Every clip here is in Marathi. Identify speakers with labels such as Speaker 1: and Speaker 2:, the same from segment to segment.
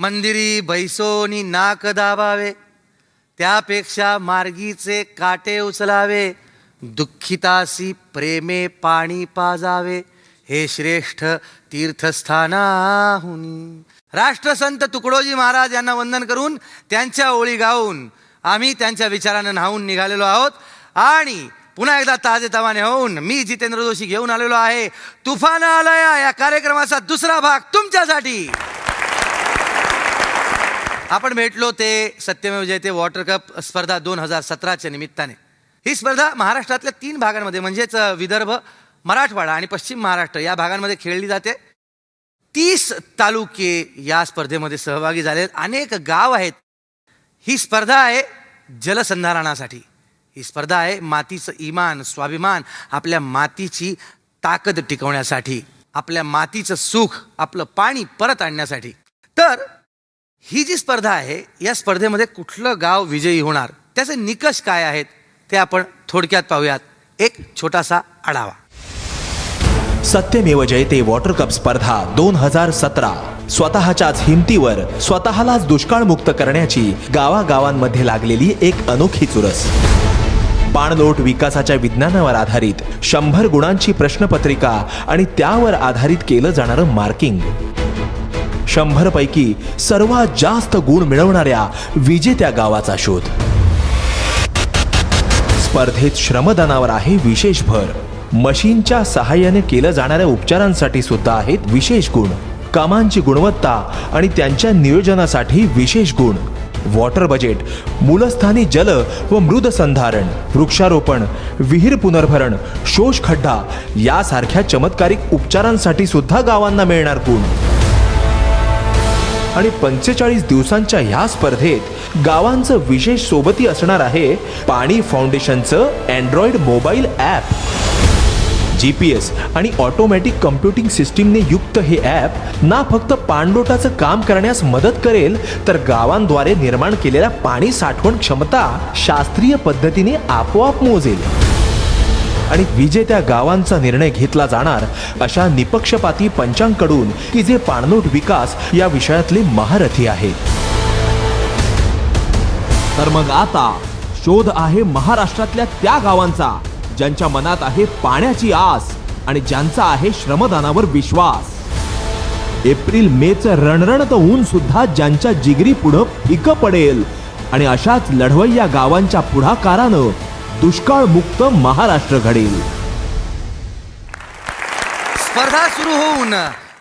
Speaker 1: मंदिरी बैसोनी नाक दाबावे, त्यापेक्षा मार्गीचे काटे उचलावे, दुःखितासी प्रेमे पाणी पाजावे, हे श्रेष्ठ तीर्थस्थानाहुनी. राष्ट्रसंत तुकडोजी महाराज यांना वंदन करून त्यांच्या ओळी गाऊन आम्ही त्यांच्या विचारानं न्हावून निघालेलो आहोत. आणि पुन्हा एकदा ताजेतवाने होऊन मी जितेंद्र जोशी घेऊन आलेलो आहे तुफान आलया या कार्यक्रमाचा दुसरा भाग तुमच्यासाठी. आपण भेटलो ते सत्यमेव जयते वॉटर कप स्पर्धा 2017च्या निमित्ताने. ही स्पर्धा महाराष्ट्रातल्या 3 भागांमध्ये म्हणजेच विदर्भ, मराठवाडा आणि पश्चिम महाराष्ट्र या भागांमध्ये खेळली जाते. 30 तालुके या स्पर्धेमध्ये सहभागी झालेत, अनेक गाव आहेत. ही स्पर्धा आहे जलसंधारणासाठी. ही स्पर्धा आहे मातीचं इमान, स्वाभिमान, आपल्या मातीची ताकद टिकवण्यासाठी, आपल्या मातीचं सुख, आपलं पाणी परत आणण्यासाठी. तर ही जी स्पर्धा आहे या स्पर्धेमध्ये कुठलं गाव विजयी होणार, त्याचे निकष काय आहेत ते आपण थोडक्यात पाहूयात. एक छोटासा आढावा.
Speaker 2: सत्यमेव जयते वॉटर कप स्पर्धा 2017 स्वतःच्याच हिमतीवर स्वतःलाच दुष्काळमुक्त करण्याची गावागावांमध्ये लागलेली एक अनोखी चुरस. पाणलोट विकासाच्या विज्ञानावर आधारित 100 गुणांची प्रश्नपत्रिका आणि त्यावर आधारित केलं जाणारं मार्किंग. 100 पैकी सर्वात जास्त गुण मिळवणाऱ्या विजेत्या गावाचा शोध. स्पर्धेत श्रमदानावर आहे विशेष भर. मशीनच्या सहाय्याने केलं जाणाऱ्या उपचारांसाठी सुद्धा आहेत विशेष गुण. कामांची गुणवत्ता आणि त्यांच्या नियोजनासाठी विशेष गुण. वॉटर बजेट, मूलस्थानी जल व मृद संधारण, वृक्षारोपण, विहीर पुनर्भरण, शोष खड्डा यासारख्या चमत्कारिक उपचारांसाठी सुद्धा गावांना मिळणार गुण. आणि 45 दिवसांच्या ह्या स्पर्धेत गावांचं विशेष सोबती असणार आहे पाणी फाउंडेशनचं अँड्रॉइड मोबाईल ॲप. GPS आणि ऑटोमॅटिक कम्प्युटिंग सिस्टीमने युक्त हे ॲप ना फक्त पाणलोटाचं काम करण्यास मदत करेल, तर गावांद्वारे निर्माण केलेल्या पाणी साठवण क्षमता शास्त्रीय पद्धतीने आपोआप मोजेल. आणि विजेत्या गावांचा निर्णय घेतला जाणार अशा निपक्षपाती पंचांकडून की जे पाणलोट विकास या विषयातले महारथी आहेत.
Speaker 3: तर मग आता शोध आहे महाराष्ट्रातल्या त्या गावांचा ज्यांच्या मनात आहे पाण्याची आस आणि ज्यांचा आहे श्रमदानावर विश्वास. एप्रिल मेचं रणरणत ऊन सुद्धा ज्यांच्या जिगरी पुढं फिकं पडेल. आणि अशाच लढवय्या गावांच्या पुढाकारानं दुष्काळ मुक्त महाराष्ट्र घडेल.
Speaker 1: स्पर्धा सुरू होऊन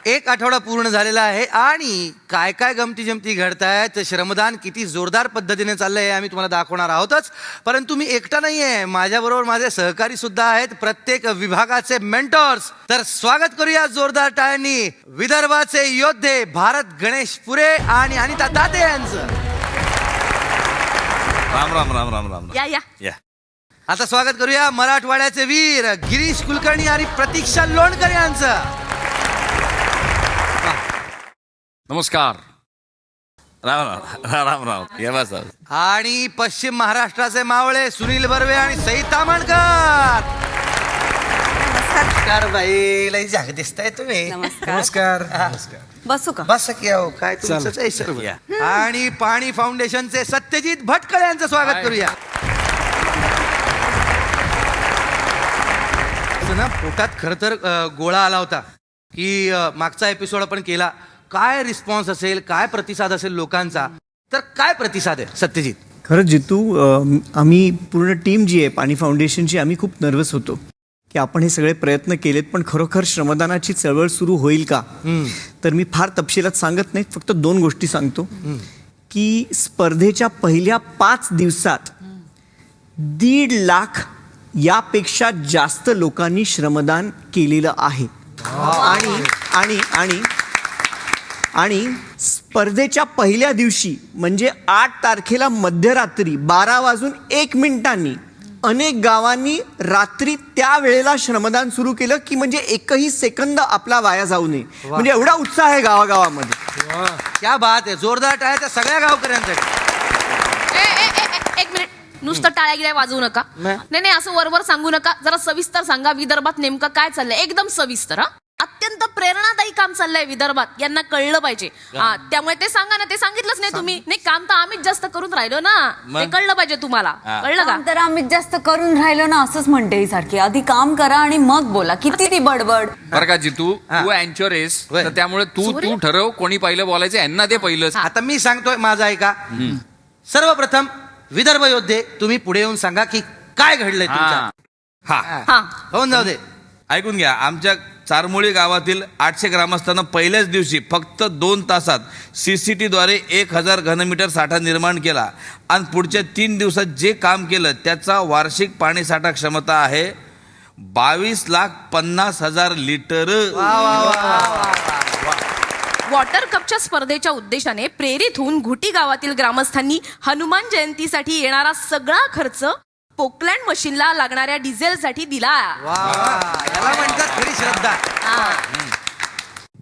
Speaker 1: 1 आठवडा पूर्ण झालेला आहे आणि काय काय गमती जमती घडतायत, श्रमदान किती जोरदार पद्धतीने चाललंय हे आम्ही तुम्हाला दाखवणार आहोतच. परंतु मी एकटा नाही आहे, माझ्याबरोबर माझे सहकारी सुद्धा आहेत, प्रत्येक विभागाचे मेंटॉर्स. तर स्वागत करूया जोरदार टाळ्यांनी विदर्भाचे योद्धे भारत गणेश पुरे आणि अनिता दाते यांचं.
Speaker 4: राम राम राम राम राम.
Speaker 5: या या
Speaker 4: या.
Speaker 1: आता स्वागत करूया मराठवाड्याचे वीर गिरीश कुलकर्णी आणि प्रतीक्षा लोणकर यांचं.
Speaker 4: नमस्कार. राम राम राम राम. या बस.
Speaker 1: आणि पश्चिम महाराष्ट्राचे मावळे सुनील बर्वे आणि सई तामणकर. नमस्कार बाई, लई जाग दिसताय तुम्ही.
Speaker 5: नमस्कार. बसू का?
Speaker 1: बस की अहो, काय तुमचंच आहे सर्व. आणि पाणी फाउंडेशनचे सत्यजित भटकळ यांचं स्वागत करूया. ना पोटात खरं तर गोळा आला होता की मागचा एपिसोड आपण केला, काय रिस्पॉन्स असेल, काय प्रतिसाद असेल लोकांचा. तर काय प्रतिसाद आहे सत्यजित?
Speaker 6: खरंच जितू, आम्ही पूर्ण टीम जी आहे पाणी फाउंडेशनची, आम्ही खूप नर्वस होतो की आपण हे सगळे प्रयत्न केलेत पण खरोखर श्रमदानाची चळवळ सुरू होईल का. तर मी फार तपशिलात सांगत नाही, फक्त 2 गोष्टी सांगतो की स्पर्धेच्या पहिल्या 5 दिवसात 1.5 लाख यापेक्षा जास्त लोकांनी श्रमदान केलेलं आहे. आणि आणि आणि स्पर्धेच्या पहिल्या दिवशी म्हणजे 8 तारखेला मध्यरात्री 12:01 अनेक गावांनी रात्री त्या वेळेला श्रमदान सुरू केलं की म्हणजे एकही सेकंद आपला वाया जाऊ नये. म्हणजे एवढा उत्साह आहे गावागावामध्ये.
Speaker 1: क्या बात आहे. जोरदार टाळ्या त्या सगळ्या गावकऱ्यांसाठी.
Speaker 5: एक मिनिट, नुसतं टाळ्या गिळ्या वाजवू नका. नाही असं वरवर सांगू नका, जरा सविस्तर सांगा विदर्भात नेमकं काय चाललंय. एकदम सविस्तर. अत्यंत प्रेरणादायी काम चाललंय विदर्भात, यांना कळलं पाहिजे. त्यामुळे ते सांगा ना, ते सांगितलंच नाही तुम्ही. नाही, काम तर आम्हीच जास्त करून राहिलो ना, ते कळलं पाहिजे तुम्हाला. कळलं का?
Speaker 7: तर आम्ही जास्त करून राहिलो ना असंच म्हणते ही सारखी. आधी काम करा आणि मग बोला. किती ती बडबड.
Speaker 4: बरं का जितू, तू अँचर आहेस, तर त्यामुळे तू ठरव कोणी पहिलं बोलायचं. यांना ते पहिलंच.
Speaker 1: आता मी सांगतोय माझा ऐका. सर्वप्रथम विदर्भ योद्धे, तुम्ही पुढे येऊन सांगा की काय घडलंय तुमच्या.
Speaker 4: हा,
Speaker 1: होऊन जाऊ दे.
Speaker 8: ऐकून घ्या. आमच्या चारमोळी गावातील 800 ग्रामस्थांना पहिल्याच दिवशी फक्त 2 तासात CCTद्वारे 1000 घनमीटर साठा निर्माण केला आणि पुढच्या 3 दिवसात जे काम केलं त्याचा वार्षिक पाणी साठा क्षमता आहे 22,50,000 लिटर.
Speaker 5: वॉटर कपच्या स्पर्धेच्या उद्देशाने प्रेरित होऊन घुटी गावातील ग्रामस्थांनी हनुमान जयंतीसाठी येणारा सगळा खर्च पोकलँड मशीनला लागणाऱ्या डिझेलसाठी दिला.
Speaker 1: याला म्हणतात खरी श्रद्धा.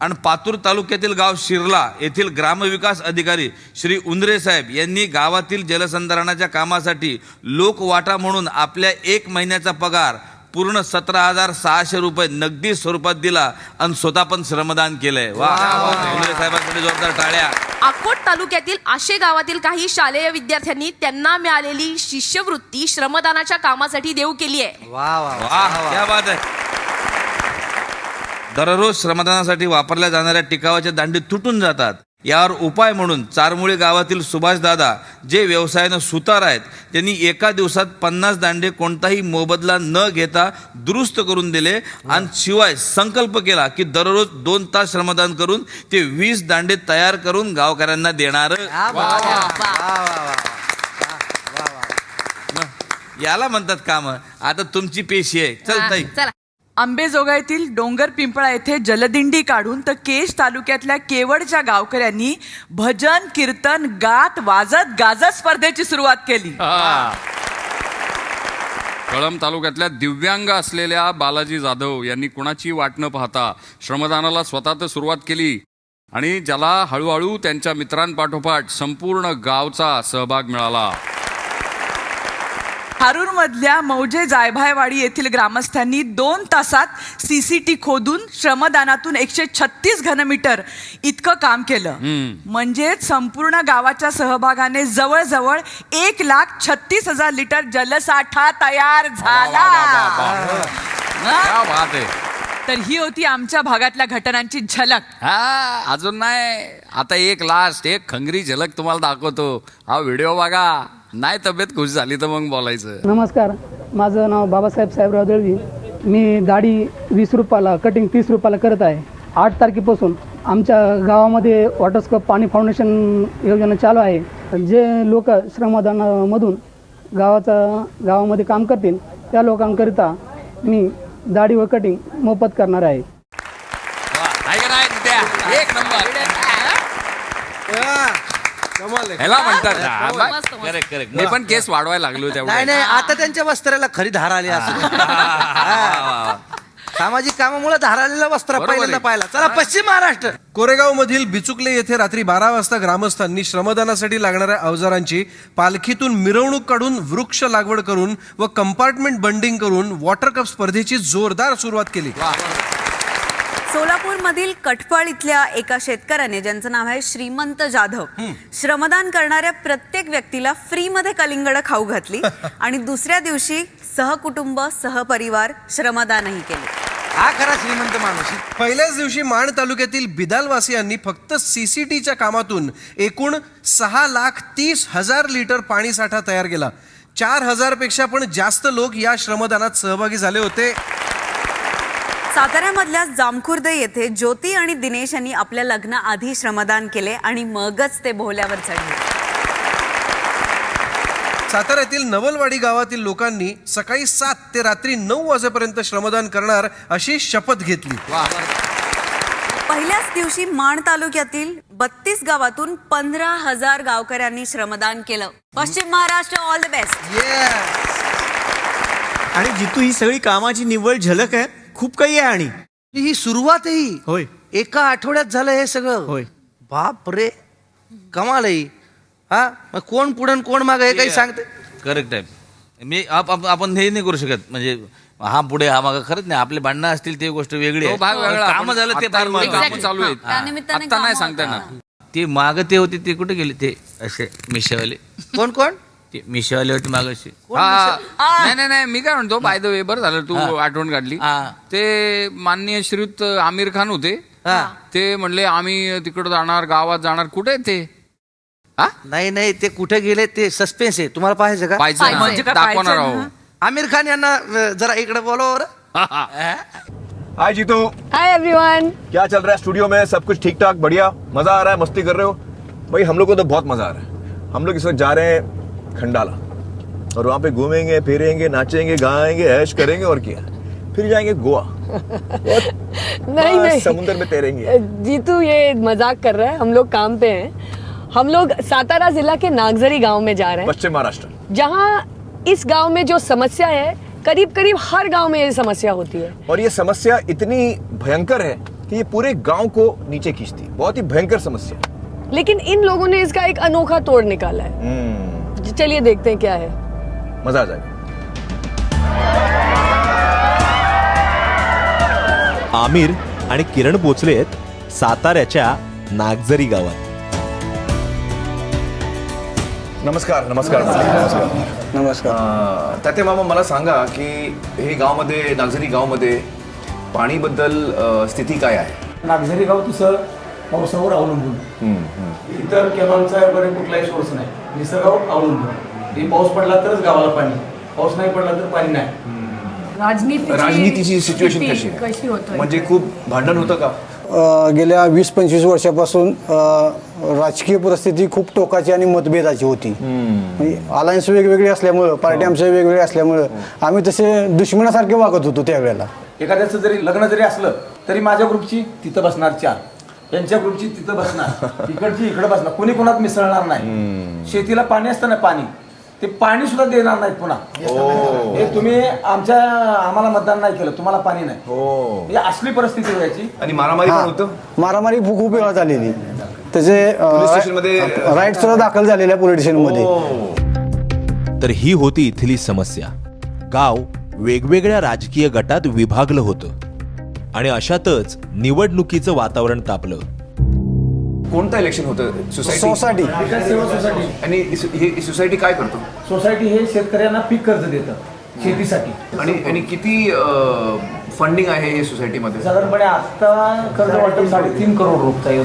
Speaker 8: आणि पातूर तालुक्यातील गाव शिरला येथील ग्रामविकास अधिकारी श्री उंद्रे साहेब यांनी गावातील जलसंधारणाच्या कामासाठी लोकवाटा म्हणून आपल्या 1 महिन्याचा पगार पूर्ण 17,600 रुपये नगदी स्वरूपात दिला आणि स्वतः पण श्रमदान केलंय. वा, उंद्रे साहेबांसाठी जोरदार टाळ्या.
Speaker 5: अकोट तालुक्यातील आशे गावातील काही शालेय विद्यार्थ्यांनी त्यांना मिळालेली शिष्यवृत्ती श्रमदानाच्या कामासाठी देऊ केली आहे.
Speaker 8: वाह, क्या बात आहे. दररोज श्रमदानासाठी वापरल्या जाणाऱ्या टिकावाच्या दांडी तुटून जातात. यावर उपाय म्हणून चारमुळे गावातील सुभाष दादा जे व्यवसायानं सुतार आहेत, त्यांनी एका दिवसात 50 दांडे कोणताही मोबदला न घेता दुरुस्त करून दिले आणि शिवाय संकल्प केला की दररोज 2 तास श्रमदान करून ते 20 दांडे तयार करून गावकऱ्यांना देणार. याला म्हणतात काम. आता तुमची पेशी आहे. चल ताई.
Speaker 5: चला.
Speaker 9: आंबेजोगाईतील डोंगर पिंपळा येथे जलदिंडी काढून तर केश तालुक्यातल्या केवडच्या गावकऱ्यांनी भजन कीर्तन गात वाजत गाजत स्पर्धेची सुरुवात केली.
Speaker 4: कळंब तालुक्यातल्या दिव्यांग असलेल्या बालाजी जाधव यांनी कुणाची वाट न पाहता श्रमदानाला स्वतः तर सुरुवात केली आणि ज्याला हळूहळू त्यांच्या मित्रांपाठोपाठ संपूर्ण गावचा सहभाग मिळाला.
Speaker 9: हारूर मधल्या मौजे जायभायवाडी येथील ग्रामस्थांनी 2 तासात CCT खोदून श्रमदानातून 136 घनमीटर इतकं काम केलं. म्हणजेच संपूर्ण गावाच्या सहभागाने जवळजवळ 1,36,000 लिटर जलसाठा तयार झाला.
Speaker 4: क्या बात आहे.
Speaker 9: तर ही होती आमच्या भागातल्या घटनांची झलक.
Speaker 4: अजून नाही, आता एक खंगरी झलक तुम्हाला दाखवतो. हा व्हिडिओ बघा. नाही तब्येत खुश झाली तर मग बोलायचं.
Speaker 10: नमस्कार, माझं नाव बाबासाहेब साहेबराव दळवी. मी दाढी 20 रुपयाला, कटिंग 30 रुपयाला करत आहे. 8 तारखेपासून आमच्या गावामध्ये वॉटरस्कप पाणी फाउंडेशन योजना चालू आहे. जे लोक श्रमदानामधून गावामध्ये काम करतील त्या लोकांकरिता मी दाढी व कटिंग मोफत करणार आहे.
Speaker 4: एक नंबर. ह्याला म्हणतात. मी पण केस वाढवायला लागलो
Speaker 1: नाही नाही, आता त्यांच्या वस्त्राला खरी धार आली असं. सामाजिक कामामुळे धार आलेलं वस्त्र पहिल्यांदा पाहिला. चला पश्चिम महाराष्ट्र.
Speaker 11: कोरेगाव मधील बिचुकले येथे रात्री 12 वाजता ग्रामस्थांनी श्रमदानासाठी लागणाऱ्या अवजारांची पालखीतून मिरवणूक काढून वृक्ष लागवड करून व कंपार्टमेंट बंडिंग करून वॉटर कप स्पर्धेची जोरदार सुरुवात केली.
Speaker 7: सोलापूरमधील कटफळ इथल्या एका शेतकऱ्याने, ज्यांचं नाव आहे श्रीमंत जाधव, श्रमदान करणाऱ्या प्रत्येक व्यक्तीला फ्रीमध्ये कलिंगड खाऊ घातली आणि दुसऱ्या दिवशी सहकुटुंब सहपरिवार श्रमदानही केले.
Speaker 1: हा खरा श्रीमंत माणूस.
Speaker 11: पहिल्याच दिवशी माण तालुक्यातील बिदालवासियांनी फक्त CCTच्या कामातून एकूण 6,30,000 लिटर पाणी साठा तयार केला. 4,000 पेक्षा पण जास्त लोक या श्रमदानात सहभागी झाले होते.
Speaker 7: साताऱ्यामधल्या जामखुर्द येथे ज्योती आणि दिनेश यांनी आपल्या लग्नाआधी श्रमदान केले आणि मगच ते बोहल्यावर चढले.
Speaker 11: साताऱ्यातील नवलवाडी गावातील लोकांनी सकाळी 7 ते रात्री 9 वाजेपर्यंत श्रमदान करणार अशी शपथ घेतली.
Speaker 7: पहिल्याच दिवशी माण तालुक्यातील 32 गावातून 15,000 गावकऱ्यांनी श्रमदान केलं. पश्चिम महाराष्ट्र, ऑल द बेस्ट.
Speaker 6: आणि जितू ही सगळी कामाची निव्वळ झलक आहे. खूप काही आहे आणि
Speaker 1: ही सुरुवात आहे.
Speaker 6: होय,
Speaker 1: एका आठवड्यात झालं हे सगळं.
Speaker 6: होय.
Speaker 1: बाप रे, कमाल आहे. हा, मग कोण पुढं कोण माग हे काही सांगते.
Speaker 8: करेक्ट आहे. मी आपण हे नाही करू शकत. म्हणजे हा पुढे हा मागं खरंच नाही. आपले भांडणं असतील ते गोष्ट वेगळी
Speaker 4: तो
Speaker 8: आहे.
Speaker 4: भाग वेगळा.
Speaker 8: काम झालं ते फार महत्त्वाचं.
Speaker 4: कामं चालू आहेत
Speaker 7: त्यानिमित्ताने
Speaker 4: आता नाही
Speaker 7: कामं
Speaker 4: सांगता
Speaker 7: होतात.
Speaker 4: येणार.
Speaker 8: ते मागं ते होते ते कुठे गेले ते असे मिशावाले
Speaker 1: कोण कोण
Speaker 8: ते मिशावाले होते मागाशी.
Speaker 4: नाही मी काय म्हणतो बाय द वे बरं झालं तू आठवण काढली.
Speaker 8: हा.
Speaker 4: ते माननीय श्रीयुत आमिर खान होते. ते म्हणले आम्ही तिकडे जाणार, गावात जाणार. कुठे आहे ते?
Speaker 1: नाही ते कुठे गेले ते सस्पेन्स आहे. तुम्हाला पाहायचं का?
Speaker 4: पाहिजे ना.
Speaker 9: म्हणजे काय
Speaker 4: दाखवणार
Speaker 9: पाहायचं
Speaker 4: आहो.
Speaker 1: आमिर खान यांना जरा इकडे बोलवा बरं.
Speaker 12: हाय जीतू,
Speaker 13: हाय एवरीवन।
Speaker 12: क्या चल रहा है स्टूडियो में? सब कुछ ठीक ठाक, बढ़िया, मजा आ रहा है? मस्ती कर रहे हो? भाई हम लोग को तो बहुत मजा आ रहा है। हम लोग इस वक्त जा रहे हैं खंडाला और वहाँ पे घूमेंगे, फिरेंगे, नाचेंगे, गाएंगे, ऐश करेंगे और क्या, फिर जाएंगे गोवा।
Speaker 13: नहीं
Speaker 12: समुद्र में तैरेंगे।
Speaker 13: जीतू ये मजाक कर रहा है, हम लोग काम पे हैं। हम लोग सातारा जिला के नागजरी गांव में जा रहे हैं,
Speaker 12: पश्चिम महाराष्ट्र,
Speaker 13: जहाँ इस गांव में जो समस्या है करीब करीब हर गांव में ये समस्या होती है।
Speaker 12: और ये समस्या इतनी भयंकर है कि ये पूरे गांव को नीचे खींचती है। बहुत ही भयंकर समस्या।
Speaker 13: लेकिन इन लोगों ने इसका एक अनोखा तोड़ निकाला है। चलिए देखते हैं क्या है।
Speaker 12: मजा आ जाएगा।
Speaker 2: आमिर आणि किरण पोचलेत साताऱ्याच्या नागझरी गावात.
Speaker 12: नमस्कार नमस्कार नमस्कार नमस्कार. तात्या मामा, मला सांगा की हे गावामध्ये, नागझरी गावामध्ये पाणीबद्दल स्थिती काय आहे?
Speaker 14: नागझरी गाव तसं पावसावर अवलंबून, इतर कॅनॉलचा वगैरे कुठलाही सोर्स नाही, निसर्गावर अवलंबून. हे पाऊस पडला तरच गावाला पाणी, पाऊस नाही पडला तर पाणी नाही.
Speaker 12: राजनीतीची सिच्युएशन कशी आहे? म्हणजे खूप भांडण होतं का?
Speaker 14: गेल्या 20-25 वर्षापासून राजकीय परिस्थिती खूप टोकाची आणि मतभेदाची होती. अलायन्स वेगवेगळी असल्यामुळं, पार्टी आमच्या वेगवेगळ्या असल्यामुळं आम्ही तसे दुश्मनासारखे वागत होतो त्यावेळेला. एखाद्याचं जरी लग्न जरी असलं तरी माझ्या ग्रुपची तिथं बसणार 4, त्यांच्या ग्रुपची तिथं बसणार, तिकडची इकडे बसणार, कोणी कोणात मिसळणार नाही. शेतीला पाणी असतं ना, पाणी ते पाणी सुद्धा देणार नाहीत पुन्हा. हे तुम्ही आम्हाला मतदान नाही केलं, तुम्हाला पाणी नाही. ही असली परिस्थिती व्हायची.
Speaker 12: आणि मारामारी पण होतं.
Speaker 14: मारामारी खूप वेळा झालेली. त्याचे राईट सुद्धा दाखल झालेल्या पोलीस स्टेशनमध्ये.
Speaker 2: तर ही होती इथली समस्या. गाव वेगवेगळ्या राजकीय गटात विभागलं होतं आणि अशातच निवडणुकीचं वातावरण तापलं.
Speaker 12: कोणतं इलेक्शन होतं?
Speaker 14: सोसायटी.
Speaker 12: आणि ही सोसायटी काय करतो?
Speaker 14: सोसायटी हे शेतकऱ्यांना पीक कर्ज देतं शेतीसाठी.
Speaker 12: आणि किती फंडिंग आहे हे सोसायटीमध्ये?
Speaker 14: साधारणपणे आता कर्ज वाटप 3.5 करोड रुपये.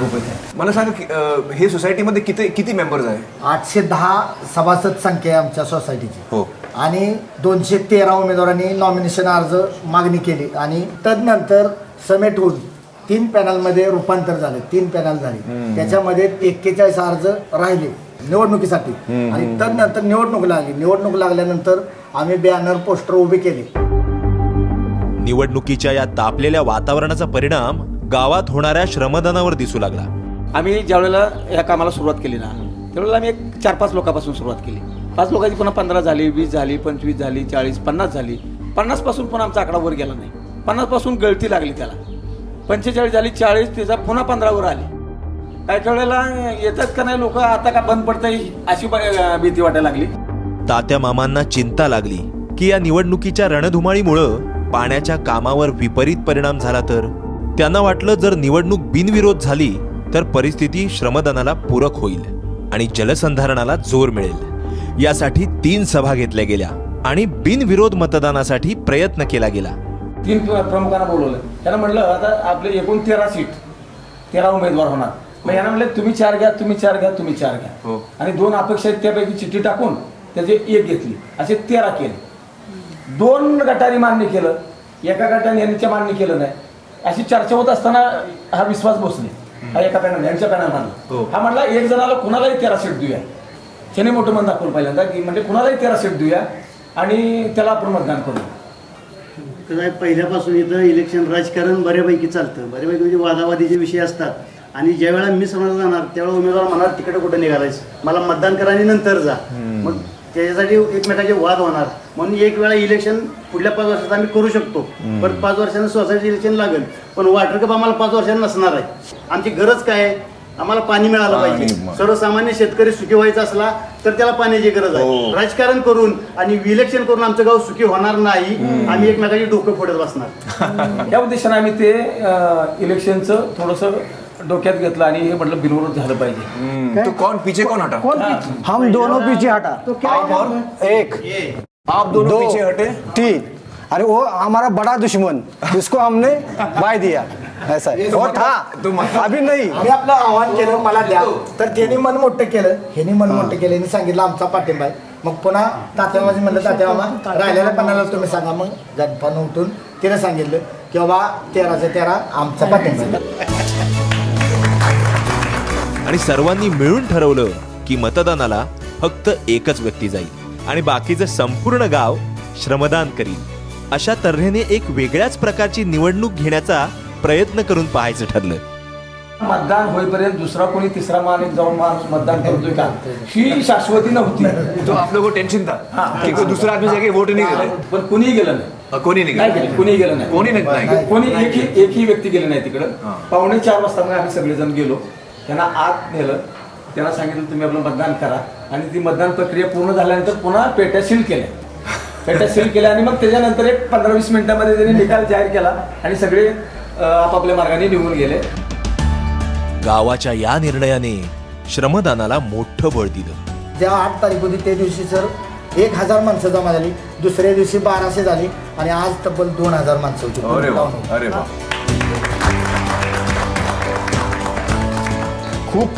Speaker 12: मला सांगा, हे सोसायटीमध्ये किती मेंबर्स आहे?
Speaker 14: 810 सभासद संख्या आहे आमच्या सोसायटीची.
Speaker 12: हो.
Speaker 14: आणि 213 उमेदवारांनी नॉमिनेशन अर्ज मागणी केली आणि तदनंतर समेट होऊन 3 पॅनलमध्ये रूपांतर झाले. 3 पॅनल झाले, त्याच्यामध्ये 41 अर्ज राहिले निवडणुकीसाठी. आणि तदनंतर निवडणूक लागली. निवडणूक लागल्यानंतर आम्ही बॅनर, पोस्टर उभे केले.
Speaker 2: निवडणुकीच्या या तापलेल्या वातावरणाचा परिणाम गावात होणाऱ्या श्रमदानावर दिसू लागला.
Speaker 14: आम्ही ज्यावेळेला या कामाला सुरुवात केली ना, त्यावेळेला आम्ही एक 4-5 लोकांपासून सुरुवात केली. 5 लोकांची पुन्हा 15 झाली, 20 झाली, 25 झाली, 40, 50 झाली. 50 पासून पण आमचा आकडा वर गेला नाही. 50 पासून गळती लागली, त्याला 45 झाली, 40, त्याचा पुन्हा 15 वर आली. काही वेळेला येतात का नाही लोक, आता का बंद पडतंय अशी भीती वाटायला लागली.
Speaker 2: तात्या मामांना चिंता लागली की या निवडणुकीच्या रणधुमाळीमुळं पाण्याच्या कामावर विपरीत परिणाम झाला तर. त्यांना वाटलं जर निवडणूक बिनविरोध झाली तर परिस्थिती श्रमदानाला पूरक होईल आणि जलसंधारणाला जोर मिळेल. यासाठी 3 सभा घेतल्या गेल्या आणि बिनविरोध मतदानासाठी प्रयत्न केला गेला.
Speaker 14: 3 प्रमुखांना बोलवलं. त्यांना म्हटलं आता आपले एकूण 13 सीट, 13 उमेदवार होणार. मग यांना म्हटलं तुम्ही 4 घ्या, तुम्ही 4 घ्या, तुम्ही 4 घ्या. आणि 2 अपेक्षा आहेत त्यापैकी चिठ्ठी टाकून त्याचे 1 घेतली. असे 13 केले. 2 गटाने मान्य केलं, एका गटाने यांच्या मान्य केलं नाही. अशी चर्चा होत असताना हा विश्वास बसले. हा एका पॅनल, यांच्या पॅनल मानला. हा म्हटला 1 जणाला कुणालाही 13 सीट देऊया. त्याने मोठं मन दाखवलं पहिल्यांदा की म्हणजे कुणालाही 13 सीट देऊया आणि त्याला आपण मतदान करू.
Speaker 15: पहिल्यापासून इथं इलेक्शन राजकारण बऱ्यापैकी चालतं. बऱ्यापैकी म्हणजे वादावादीचे विषय असतात. आणि ज्या वेळेला मी समजा जाणार त्यावेळेला उमेदवार म्हणाल तिकडे कुठे निघालायचं, मला मतदान करा आणि नंतर जा. मग त्याच्यासाठी एकमेकाचे वाद होणार. म्हणून एक वेळा इलेक्शन पुढल्या 5 वर्षात आम्ही करू शकतो, पण 5 वर्षांनी सोसायटी इलेक्शन लागेल. पण वॉटर कप आम्हाला 5 वर्षांनी नसणार आहे. आमची गरज काय आहे आम्हाला पाणी मिळालं पाहिजे. सर्वसामान्य शेतकरी सुखी व्हायचा असला तर त्याला पाण्याची गरज आहे. राजकारण करून आणि इलेक्शन करून आमचं गाव सुखी होणार नाही. आम्ही एकमेकाची डोकं फोडत बसणार.
Speaker 16: या उद्देशाने आम्ही ते इलेक्शनचं थोडंसं डोक्यात घेतलं आणि हे म्हटलं बिनविरोध झालं पाहिजे.
Speaker 12: तो कौन पीछे कौन हटा?
Speaker 14: हम दोनों पीछे हटा. एक
Speaker 12: आप दोनों पीछे हटे.
Speaker 14: तीन. अरे वो हमारा बड़ा दुश्मन, जिसको हमने बाय दिया, ऐसा है. और था अभी नहीं.
Speaker 15: मी आपलं आव्हान केलं मला द्या, तर त्यांनी मन मोठं केलं, ह्यांनी मन मोठं केलं, यांनी सांगितलं आमचा पाठिंबा आहे. मग पुन्हा तात्यामाजी म्हणलं तात्या मामा राहिलेल्या पन्नाला तुम्ही सांगा. मग गणपण उठून तिने सांगितलं की बाबा 13च्या 13 आमचा पाठिंबा आहे.
Speaker 2: आणि सर्वांनी मिळून ठरवलं की मतदानाला फक्त एकच व्यक्ती जाईल आणि बाकीचं संपूर्ण गाव श्रमदान करील. अशा तऱ्हेने एक वेगळ्याच प्रकारची निवडणूक घेण्याचा प्रयत्न करून पाहायचं ठरलं.
Speaker 16: मतदान होईपर्यंत दुसरा कोणी तिसरा माणूस जाऊन माणूस मतदान करतोय का ही शाश्वती नव्हती.
Speaker 12: तो आप लोगों को टेंशन था कि कोई दूसरा आदमी जाके वोट नहीं दे.
Speaker 16: पण कुणीही गेलं नाही.
Speaker 12: कोणी नाही.
Speaker 16: कोणी गेलं नाही.
Speaker 12: कोणी
Speaker 16: एकही व्यक्ती गेली नाही तिकडं. 3:45 वाजता मग आम्ही सगळेजण गेलो. त्यांना आत नेलं. त्यांना सांगितलं तुम्ही आपलं मतदान करा आणि ती मतदान प्रक्रिया पूर्ण झाल्यानंतर पुन्हा पेट्या सील केल्या आणि मग त्याच्यानंतर एक 15-20 मिनिटांमध्ये त्यांनी निकाल जाहीर केला आणि सगळे आपापल्या मार्गाने निघून गेले.
Speaker 2: गावाच्या या निर्णयाने श्रमदानाला मोठं बळ दिलं.
Speaker 15: ज्या 8 तारीख होती त्या दिवशी सर 1000 माणसं जमा झाली. दुसऱ्या दिवशी 1200 झाली आणि आज तब्बल 2000 माणसं होती.
Speaker 12: अरे वा. खूप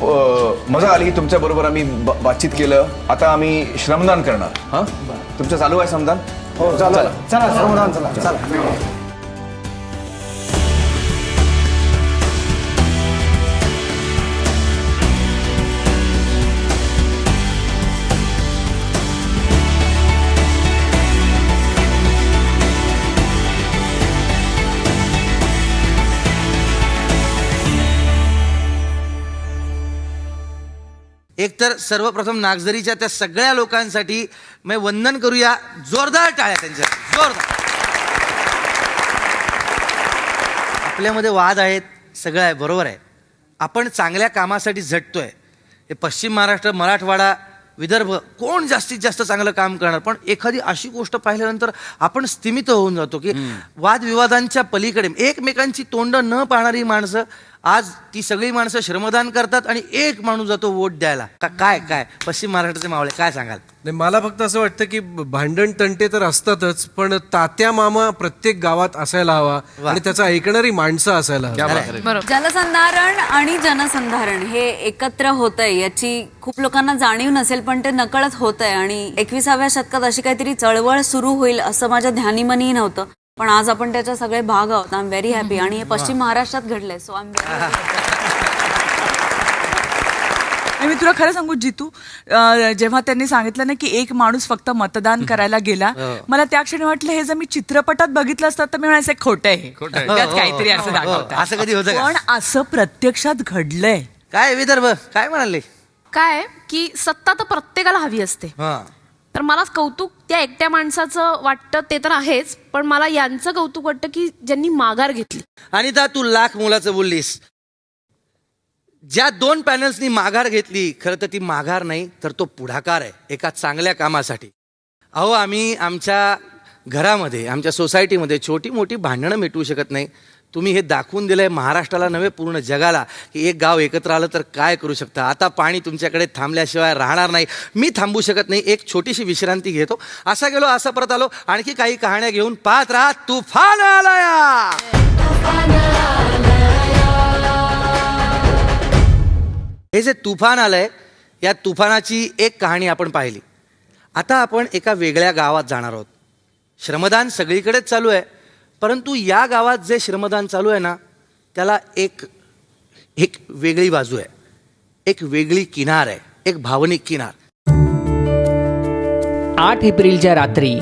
Speaker 12: मजा आली तुमच्या बरोबर आम्ही बातचीत केलं. आता आम्ही श्रमदान करणार. हा तुमचं चालू आहे श्रमदान?
Speaker 14: हो चला चला श्रमदान चला चला.
Speaker 1: एकतर सर्वप्रथम नागझरीच्या त्या सगळ्या लोकांसाठी मी वंदन करूया. जोरदार टाळ्या त्यांच्या, जोरदार. आपल्यामध्ये वाद आहेत, सगळं आहे, बरोबर आहे. आपण चांगल्या कामासाठी झटतोय. हे पश्चिम महाराष्ट्र, मराठवाडा, विदर्भ कोण जास्तीत जास्त चांगलं काम करणार. पण एखादी अशी गोष्ट पाहिल्यानंतर आपण स्तिमित होऊन जातो की वादविवादांच्या पलीकडे एकमेकांची तोंड न पाहणारी माणसं आज ती सगळी माणसं श्रमदान करतात आणि एक माणूस जातो वोट द्यायला. काय काय पश्चिम महाराष्ट्राचे मावळे काय सांगाल?
Speaker 11: नाही, मला फक्त असं वाटतं की भांडण तंटे तर असतातच, पण तात्या मामा प्रत्येक गावात असायला हवा आणि त्याचा ऐकणारी माणसं असायला हवी.
Speaker 7: जलसंधारण आणि जनसंधारण हे एकत्र होतंय याची खूप लोकांना जाणीव नसेल, पण ते नकळत होतंय. आणि 21व्या शतकात अशी काहीतरी चळवळ सुरू होईल असं माझ्या ध्यानीमनीही नव्हतं, पण आज आपण त्याच्या सगळे भाग आहोत. I am very happy. आणि हे पश्चिम महाराष्ट्रात घडलंय, सो आय एम
Speaker 9: मी तुला खरं सांगू जितू, जेव्हा त्यांनी सांगितलं ना की एक माणूस फक्त मतदान करायला गेला, मला त्या क्षणी वाटलं हे जर मी चित्रपटात बघितलं असतं तर मी म्हणायचं खोटं आहे, त्यात काहीतरी असं दाखवतं.
Speaker 1: असं कधी होतं?
Speaker 9: पण असं प्रत्यक्षात घडलंय.
Speaker 1: काय विदर्भ काय म्हणाले?
Speaker 5: काय की सत्ता तर प्रत्येकाला हवी असते. तर मला कौतुक त्या एकट्या माणसाचं वाटतं, ते तर आहेच, पण मला यांचं कौतुक वाटतं की ज्यांनी माघार घेतली.
Speaker 1: आणि तू लाख मुलाचं बोललीस. ज्या 2 पॅनल्सनी माघार घेतली, खरं तर ती माघार नाही तर तो पुढाकार आहे एका चांगल्या कामासाठी. अहो, आम्ही आमच्या घरामध्ये, आमच्या सोसायटीमध्ये छोटी मोठी भांडणं मिटवू शकत नाही. तुम्ही हे दाखवून दिलंय महाराष्ट्राला नव्हे पूर्ण जगाला की एक गाव एकत्र आलं तर काय करू शकता. आता पाणी तुमच्याकडे थांबल्याशिवाय राहणार नाही. मी थांबू शकत नाही. एक छोटीशी विश्रांती घेतो. असा गेलो असं परत आलो. आणखी काही कहाण्या घेऊन पाहत राहा. तुफान आलाया. हे जे तुफान आलंय, या तुफानाची एक कहाणी आपण पाहिली. आता आपण एका वेगळ्या गावात जाणार आहोत. श्रमदान सगळीकडेच चालू आहे, परंतु या गावात जे श्रमदान चालू आहे ना, त्याला एक वेगळी बाजू आहे, एक वेगळी किनार आहे, एक भावनिक किनार.
Speaker 17: 8 एप्रिलच्या रात्री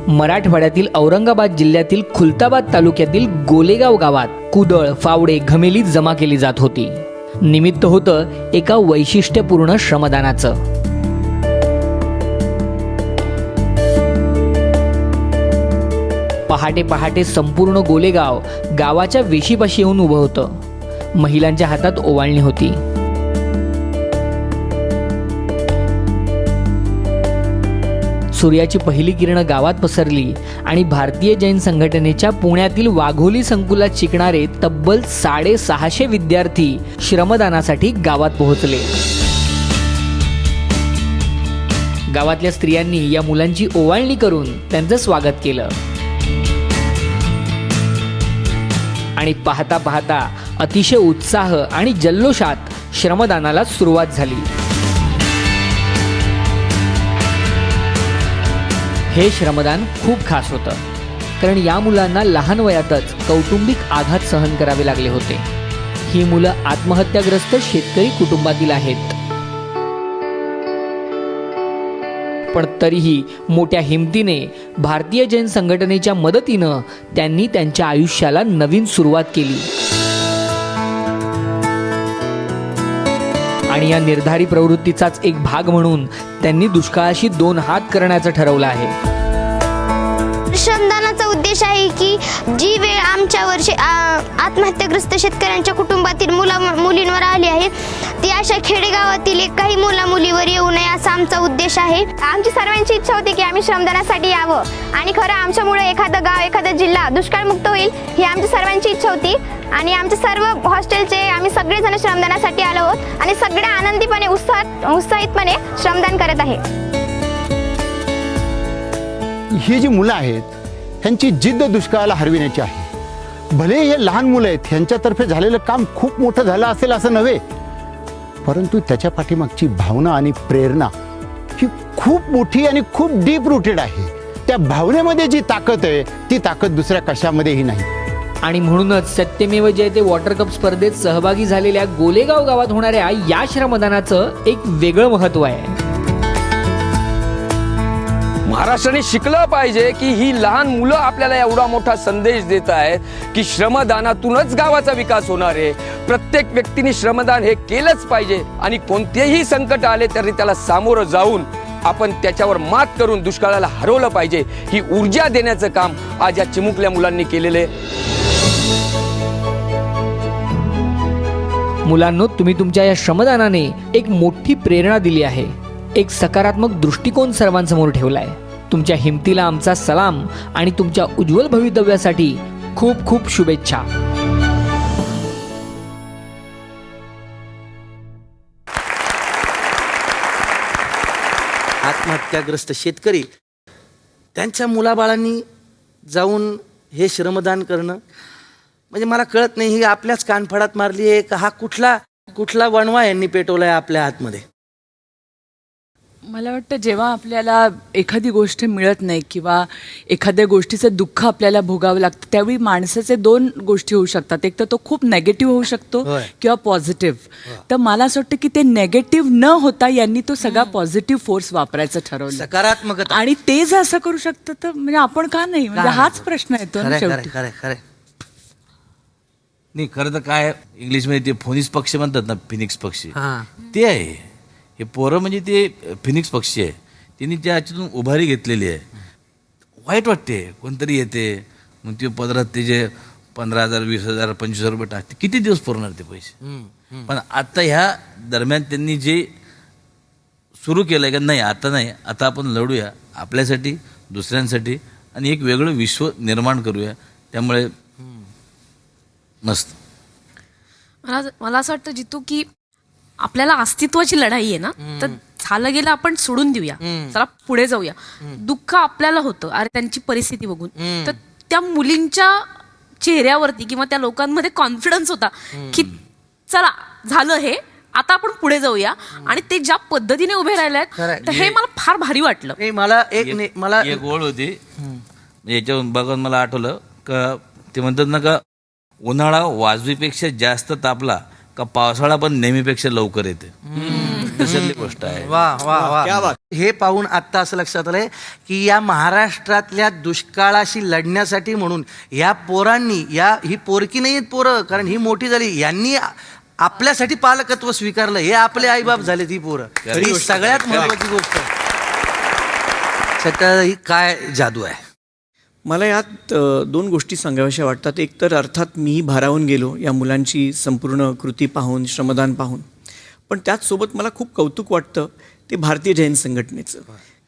Speaker 17: मराठवाड्यातील औरंगाबाद जिल्ह्यातील खुलताबाद तालुक्यातील गोलेगाव गावात कुदळ, फावडे, घमेली जमा केली जात होती. निमित्त होतं एका वैशिष्ट्यपूर्ण श्रमदानाचं. पहाटे पहाटे संपूर्ण गोलेगाव गावाच्या वेशीपाशी येऊन उभं होतं. महिलांच्या हातात ओवाळणी होती. सूर्याची पहिली किरणं गावात पसरली आणि भारतीय जैन संघटनेच्या पुण्यातील वाघोली संकुलात शिकणारे तब्बल 650 विद्यार्थी श्रमदानासाठी गावात पोहोचले. गावातल्या स्त्रियांनी या मुलांची ओवाळणी करून त्यांचं स्वागत केलं आणि पाहता पाहता अतिशय उत्साह आणि जल्लोषात श्रमदानाला सुरुवात झाली. हे श्रमदान खूप खास होतं, कारण या मुलांना लहान वयातच कौटुंबिक आघात सहन करावे लागले होते. ही मुलं आत्महत्याग्रस्त शेतकरी कुटुंबातील आहेत, पण तरीही मोठ्या हिमतीने भारतीय जैन संघटनेच्या मदतीनं त्यांनी त्यांच्या आयुष्याला नवीन सुरुवात केली. आणि या निर्धारी प्रवृत्तीचाच एक भाग म्हणून त्यांनी दुष्काळाशी 2 हात करण्याचं ठरवलं आहे.
Speaker 18: श्रमदानाचा उद्देश आहे की जी वेळ आमच्यावर आत्महत्याग्रस्त शेतकऱ्यांच्या कुटुंबातील मुलींवर आली आहे ती अशा खेडेगावातील काही मुलीवर येऊ नये असा आमचा उद्देश आहे. आमची सर्वांची इच्छा होती की आम्ही श्रमदानासाठी यावं आणि खरं आमच्यामुळे एखादं गाव एखादा जिल्हा दुष्काळमुक्त होईल ही आमची सर्वांची इच्छा होती. आणि आमच्या सर्व हॉस्टेलचे आम्ही सगळेजण श्रमदानासाठी आलो आहोत आणि सगळ्या आनंदीपणे उत्साहितपणे श्रमदान करत आहे.
Speaker 19: ही जी मुलं आहेत ह्यांची जिद्द दुष्काळाला हरविण्याची आहे. भले हे लहान मुलं आहेत, ह्यांच्यातर्फे झालेलं काम खूप मोठं झालं असेल असं नव्हे, परंतु त्याच्या पाठीमागची भावना आणि प्रेरणा ही खूप मोठी आणि खूप डीप रूटेड आहे. त्या भावनेमध्ये जी ताकद आहे ती ताकद दुसऱ्या कशामध्येही नाही.
Speaker 17: आणि म्हणूनच सत्यमेव जयते वॉटर कप स्पर्धेत सहभागी झालेल्या गोलेगाव गावात होणाऱ्या या श्रमदानाचं एक वेगळं महत्त्व आहे.
Speaker 20: महाराष्ट्राने शिकलं पाहिजे की ही लहान मुलं आपल्याला एवढा मोठा संदेश देत आहेत की श्रमदानातूनच गावाचा विकास होणार आहे. प्रत्येक व्यक्तीने श्रमदान हे केलंच पाहिजे आणि कोणतेही संकट आले तरी त्याला सामोरं जाऊन आपण त्याच्यावर मात करून दुष्काळाला हरवलं पाहिजे. ही ऊर्जा देण्याचं काम आज या चिमुकल्या मुलांनी केलेलं आहे.
Speaker 17: मुलांनो, तुम्ही तुमच्या या श्रमदानाने एक मोठी प्रेरणा दिली आहे. एक सकारात्मक दृष्टिकोन सर्वांसमोर ठेवलाय. तुमच्या हिमतीला आमचा सलाम आणि तुमच्या उज्ज्वल भवितव्यासाठी खूप खूप शुभेच्छा.
Speaker 1: आत्महत्याग्रस्त शेतकरी त्यांच्या मुलाबाळांनी जाऊन हे श्रमदान करणं म्हणजे मला कळत नाही ही आपल्याच कानफडात मारली आहे का हा कुठला वणवा यांनी पेटवलाय आपल्या आतमध्ये.
Speaker 9: मला वाटतं जेव्हा आपल्याला एखादी गोष्ट मिळत नाही किंवा एखाद्या गोष्टीचं दुःख आपल्याला भोगावं लागतं त्यावेळी माणसाचे 2 गोष्टी होऊ शकतात. एक तर तो खूप नेगेटिव्ह होऊ शकतो किंवा पॉझिटिव्ह. तर मला असं वाटतं की ते नेगेटिव्ह न होता यांनी तो सगळा पॉझिटिव्ह फोर्स वापरायचं ठरवलं,
Speaker 1: सकारात्मक.
Speaker 9: आणि ते जर असं करू शकतं तर म्हणजे आपण का नाही, म्हणजे हाच प्रश्न येतो ना शेवटी.
Speaker 8: नाही खरं तर काय इंग्लिशमध्ये ते फोनिक्स पक्षी म्हणतात ना, फिनिक्स पक्षी ते आहे. हे पोरं म्हणजे ते फिनिक्स पक्षी आहे, त्यांनी त्या ह्याच्यातून उभारी घेतलेली आहे. वाईट वाटते कोणतरी येते मग ते पदरात ते जे 15,000 20,000 25,000 रुपये टाकते, किती दिवस पुरणार ते पैसे. पण आता ह्या दरम्यान त्यांनी जे सुरू केलं का नाही आता नाही, आता आपण लढूया आपल्यासाठी दुसऱ्यांसाठी आणि एक वेगळं विश्व निर्माण करूया. त्यामुळे मस्त.
Speaker 5: मला असं वाटतं जितू की आपल्याला अस्तित्वाची लढाई आहे ना, तर झालं गेलं आपण सोडून देऊया, चला पुढे जाऊया. दुःख आपल्याला होतं अरे त्यांची परिस्थिती बघून, तर त्या मुलींच्या चेहऱ्यावरती किंवा त्या लोकांमध्ये कॉन्फिडन्स होता की चला झालं हे, आता आपण पुढे जाऊया. आणि ते ज्या पद्धतीने उभे राहिले आहेत तर हे मला फार भारी वाटलं.
Speaker 1: मला
Speaker 8: एक ओळ होती याच्यावरून बघून मला आठवलं का ते म्हणतात ना का उन्हाळा वाजवीपेक्षा जास्त तापला का पावसाळा पण नेहमीपेक्षा लवकर येते. तशातली गोष्ट आहे.
Speaker 1: वा वा वा. हे पाहून आत्ता असं लक्षात आलंय की या महाराष्ट्रातल्या दुष्काळाशी लढण्यासाठी म्हणून या पोरांनी, ही पोरकी नाही आहेत पोरं, कारण ही मोठी झाली, यांनी आपल्यासाठी पालकत्व स्वीकारलं. हे आपले आईबाप झाले ती पोरं. ही सगळ्यात महत्वाची गोष्ट. ही काय जादू आहे.
Speaker 6: मला यात 2 गोष्टी सांगाव्याशा वाटतात. एक तर अर्थात मी भारावून गेलो या मुलांची संपूर्ण कृती पाहून, श्रमदान पाहून, पण त्याचसोबत मला खूप कौतुक वाटतं ते भारतीय जैन संघटनेचं.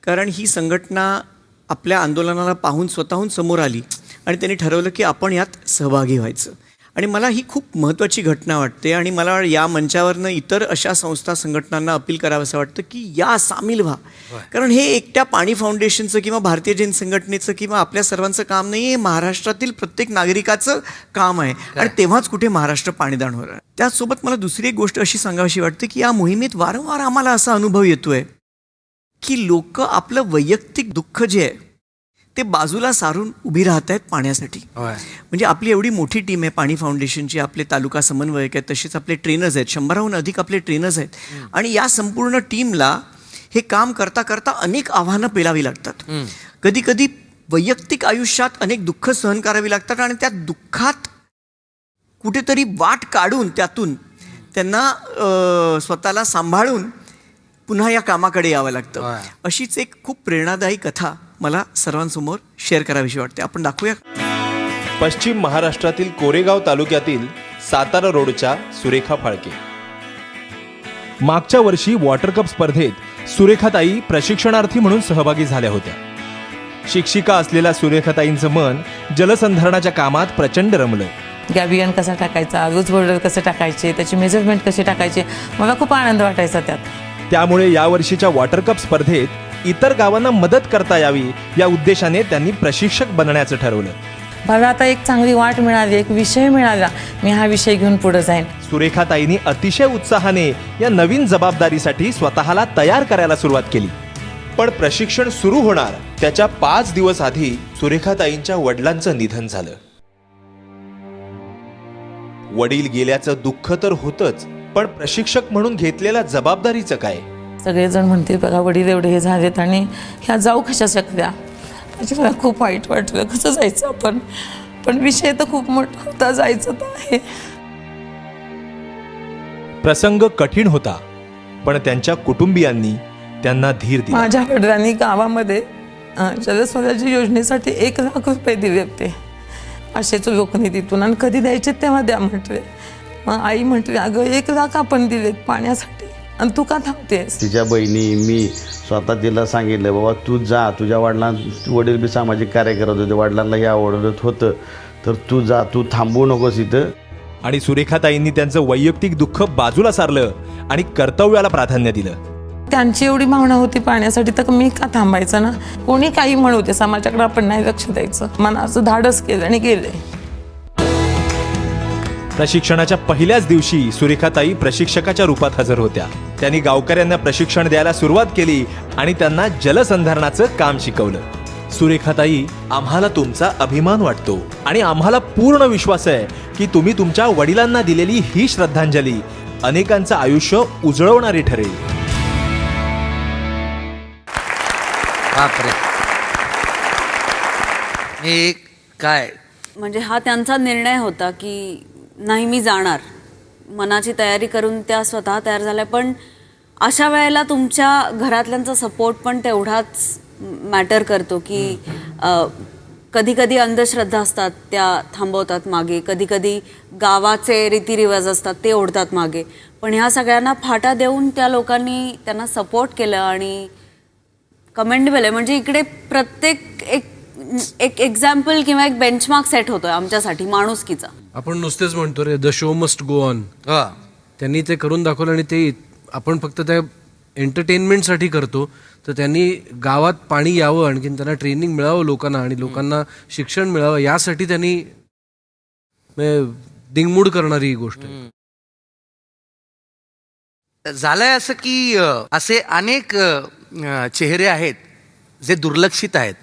Speaker 6: कारण ही संघटना आपल्या आंदोलनाला पाहून स्वतःहून समोर आली आणि त्यांनी ठरवलं की आपण यात सहभागी व्हायचं. आणि मला ही खूप महत्त्वाची घटना वाटते आणि मला या मंचावरनं इतर अशा संस्था संघटनांना अपील करावं असं वाटतं की या सामील व्हा. कारण हे एकट्या पाणी फाउंडेशनचं किंवा भारतीय जैन संघटनेचं किंवा आपल्या सर्वांचं काम नाही, हे महाराष्ट्रातील प्रत्येक नागरिकाचं काम आहे. आणि तेव्हाच कुठे महाराष्ट्र पाणीदान होणार. त्याचसोबत मला दुसरी एक गोष्ट अशी सांगावीशी वाटते की या मोहिमेत वारंवार आम्हाला असा अनुभव येतोय की लोक आपलं वैयक्तिक दुःख जे आहे ते बाजूला सारून उभी राहत आहेत पाण्यासाठी. म्हणजे आपली एवढी मोठी टीम आहे पाणी फाउंडेशनची, आपले तालुका समन्वयक आहेत, तसेच आपले ट्रेनर्स आहेत, 100हून अधिक आपले ट्रेनर्स आहेत. आणि या संपूर्ण टीमला हे काम करता करता अनेक आव्हानं पेलावी लागतात. कधी कधी वैयक्तिक आयुष्यात अनेक दुःख सहन करावी लागतात आणि त्या दुःखात कुठेतरी वाट काढून त्यातून त्यांना स्वतःला सांभाळून पुन्हा या कामाकडे यावं लागतं. अशीच एक खूप प्रेरणादायी कथा मला सर्वांसमोर शेअर करावीशी वाटते. आपण दाखवूया.
Speaker 2: पश्चिम महाराष्ट्रातील कोरेगाव तालुक्यातील सातारा रोडच्या सुरेखा फाळके. मागच्या वर्षी वॉटर कप स्पर्धेत सुरेखाताई प्रशिक्षणार्थी म्हणून सहभागी झाल्या होत्या. शिक्षिका असलेल्या सुरेखाताईंचं मन जलसंधारणाच्या कामात प्रचंड रमलं.
Speaker 21: गॅबियन कसा टाकायचा, रोज बॉर्डर कसे टाकायचे, त्याचे मेजरमेंट कसे टाकायचे, मला खूप आनंद वाटायचा त्यात.
Speaker 2: त्यामुळे यावर्षीच्या वॉटर कप स्पर्धेत इतर गावांना मदत करता यावी या उद्देशाने त्यांनी प्रशिक्षक बनण्याचं ठरवलं.
Speaker 21: मला आता एक चांगली वाट मिळाली, एक विषय मिळाला, मी हा विषय घेऊन पुढे जाईन.
Speaker 2: सुरेखाताईंनी अतिशय उत्साहाने या नवीन जबाबदारीसाठी स्वतःला तयार करायला सुरुवात केली. पण प्रशिक्षण सुरू होणार त्याच्या 5 दिवस आधी सुरेखाताईंच्या वडिलांचं निधन झालं. वडील गेल्याचं दुःख तर होतच, पण प्रशिक्षक म्हणून घेतलेल्या जबाबदारीचं काय?
Speaker 21: सगळेजण म्हणते बघा वडील एवढे हे झालेत आणि ह्या जाऊ कशा शकल्या. म्हणजे मला खूप वाईट वाटलं, कसं जायचं आपण. पण विषय तर खूप मोठा होता, जायचं तर आहे.
Speaker 2: प्रसंग कठीण होता, पण त्यांच्या कुटुंबियांनी त्यांना धीर दिला.
Speaker 21: माझ्या वडिलांनी गावामध्ये जलस्वराज्य योजनेसाठी 1 लाख रुपये दिले होते असेच लोकनिधीतून, आणि कधी द्यायचे तेव्हा द्या म्हटले. मग आई म्हटली अगं 1 लाख आपण दिलेत पाण्यासाठी आणि तू का थांबतेस.
Speaker 22: तिच्या बहिणी मी स्वतः तिला सांगितलं बाबा तू जा, तुझ्या वडील बी सामाजिक कार्य करत होते, वडिलांना हे आवडत होतं, तर तू जा, तू थांबू नकोस इथं.
Speaker 2: आणि सुरेखाताईंनी त्यांचं वैयक्तिक दुःख बाजूला सारलं आणि कर्तव्याला प्राधान्य दिलं.
Speaker 21: त्यांची एवढी भावना होती पाण्यासाठी, तर मी का थांबायचं ना. कोणी काही म्हणते, समाजाकडे आपण नाही लक्ष द्यायचं. मनाचं धाडस केलं आणि गेले.
Speaker 2: प्रशिक्षणाच्या पहिल्याच दिवशी सुरेखाताई प्रशिक्षकाच्या रूपात हजर होत्या. त्यांनी गावकऱ्यांना प्रशिक्षण द्यायला सुरुवात केली आणि त्यांना जलसंधारणाचं काम शिकवलं. सुरेखाताई, आम्हाला तुमचा अभिमान वाटतो आणि आम्हाला पूर्ण विश्वास आहे की तुम्ही तुमच्या वडिलांना दिलेली ही श्रद्धांजली अनेकांचं आयुष्य उजळवणारी ठरेल.
Speaker 1: हे काय
Speaker 7: म्हणजे हा त्यांचा निर्णय होता की नाही मी जाणार, मनाची तयारी करून त्या स्वतः तयार झाल्या. पण अशा वेळेला तुमच्या घरातल्यांचा सपोर्ट पण तेवढाच मॅटर करतो की कधी कधी अंधश्रद्धा असतात त्या थांबवतात मागे, कधी कधी गावाचे रीतिरिवाज असतात ते ओढतात मागे. पण ह्या सगळ्यांना फाटा देऊन त्या लोकांनी त्यांना सपोर्ट केलं आणि कमेंडेबल आहे. म्हणजे इकडे प्रत्येक एक एक्झाम्पल किंवा एक बेंचमार्क सेट होतोय आमच्यासाठी माणुसकीचा.
Speaker 11: आपण नुसतेच म्हणतो रे the show must go on. त्यांनी ते करून दाखवलं आणि ते आपण फक्त त्या एंटरटेनमेंटसाठी करतो, तर त्यांनी गावात पाणी यावं, आणखीन त्यांना ट्रेनिंग मिळावं लोकांना आणि लोकांना शिक्षण मिळावं यासाठी त्यांनी दिंगमूड करणारी ही गोष्ट.
Speaker 1: झालंय असं की असे अनेक चेहरे आहेत जे दुर्लक्षित आहेत,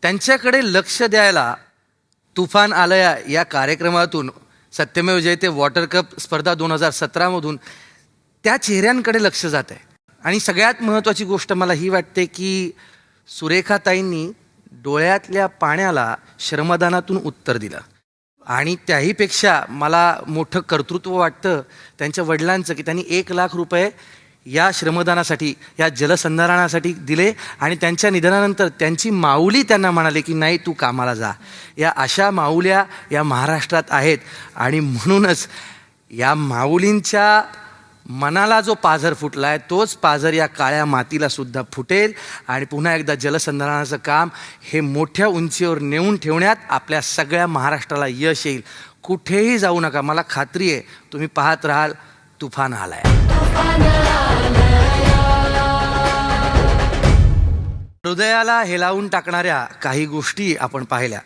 Speaker 1: त्यांच्याकडे लक्ष द्यायला तुफान आलया या कार्यक्रमातून, सत्यमेव जयते वॉटर कप स्पर्धा 2017मधून त्या चेहऱ्यांकडे लक्ष जात आहे. आणि सगळ्यात महत्त्वाची गोष्ट मला ही वाटते की सुरेखाताईंनी डोळ्यातल्या पाण्याला श्रमदानातून उत्तर दिलं. आणि त्याहीपेक्षा मला मोठं कर्तृत्व वाटतं त्यांच्या वडिलांचं की त्यांनी 1 लाख रुपये या श्रमदानासाठी, या जलसंधारणासाठी दिले. आणि त्यांच्या निधनानंतर त्यांची माऊली त्यांना म्हणाले की नाही तू कामाला जा. या अशा माऊल्या या महाराष्ट्रात आहेत आणि म्हणूनच या माऊलींच्या मनाला जो पाझर फुटलाय तोच पाझर या काळ्या मातीला सुद्धा फुटेल आणि पुन्हा एकदा जलसंधारणाचं काम हे मोठ्या उंचीवर नेऊन ठेवण्यात आपल्या सगळ्या महाराष्ट्राला यश येईल. कुठेही जाऊ नका, मला खात्री आहे तुम्ही पाहत राहाल तुफान आलाय. हृदयाला हेलावून टाकणाऱ्या काही गोष्टी आपण पाहिल्या,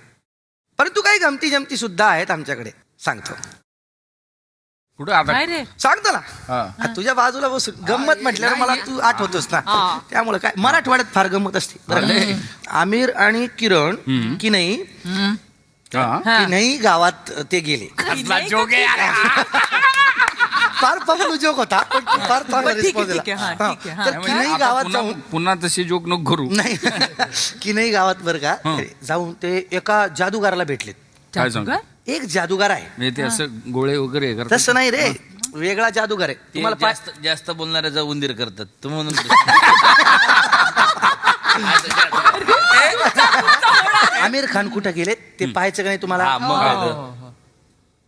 Speaker 1: परंतु काही गमती जमती सुद्धा आहेत आमच्याकडे. सांगतो
Speaker 4: कुठं आता
Speaker 1: सांगतो ना, तुझ्या बाजूला बसून गंमत म्हटल्यावर मला तू आठवतोस ना, त्यामुळे काय मराठवाड्यात फार गंमत असते बरं का? आमिर आणि किरण की नाही गावात ते गेले. फार पबलू जोक होता पण फार चांगला रिस्पॉन्स दिला. तर किनई गावात जाऊन
Speaker 4: पुन्हा तशी जोक नको करू.
Speaker 1: नाही किनई गावात बरं का जाऊन ते एका जादूगाराला भेटलेत.
Speaker 4: काय सांग?
Speaker 1: एक जादूगार आहे,
Speaker 4: ते असं गोळे वगैरे करतात.
Speaker 1: तसं नाही रे, वेगळा जादूगार आहे. तुम्हाला
Speaker 8: जास्त बोलणाऱ्याचा उंदीर करतात तुम्ही म्हणून.
Speaker 1: आमिर खान कुठे गेले ते पाहायचं का नाही तुम्हाला?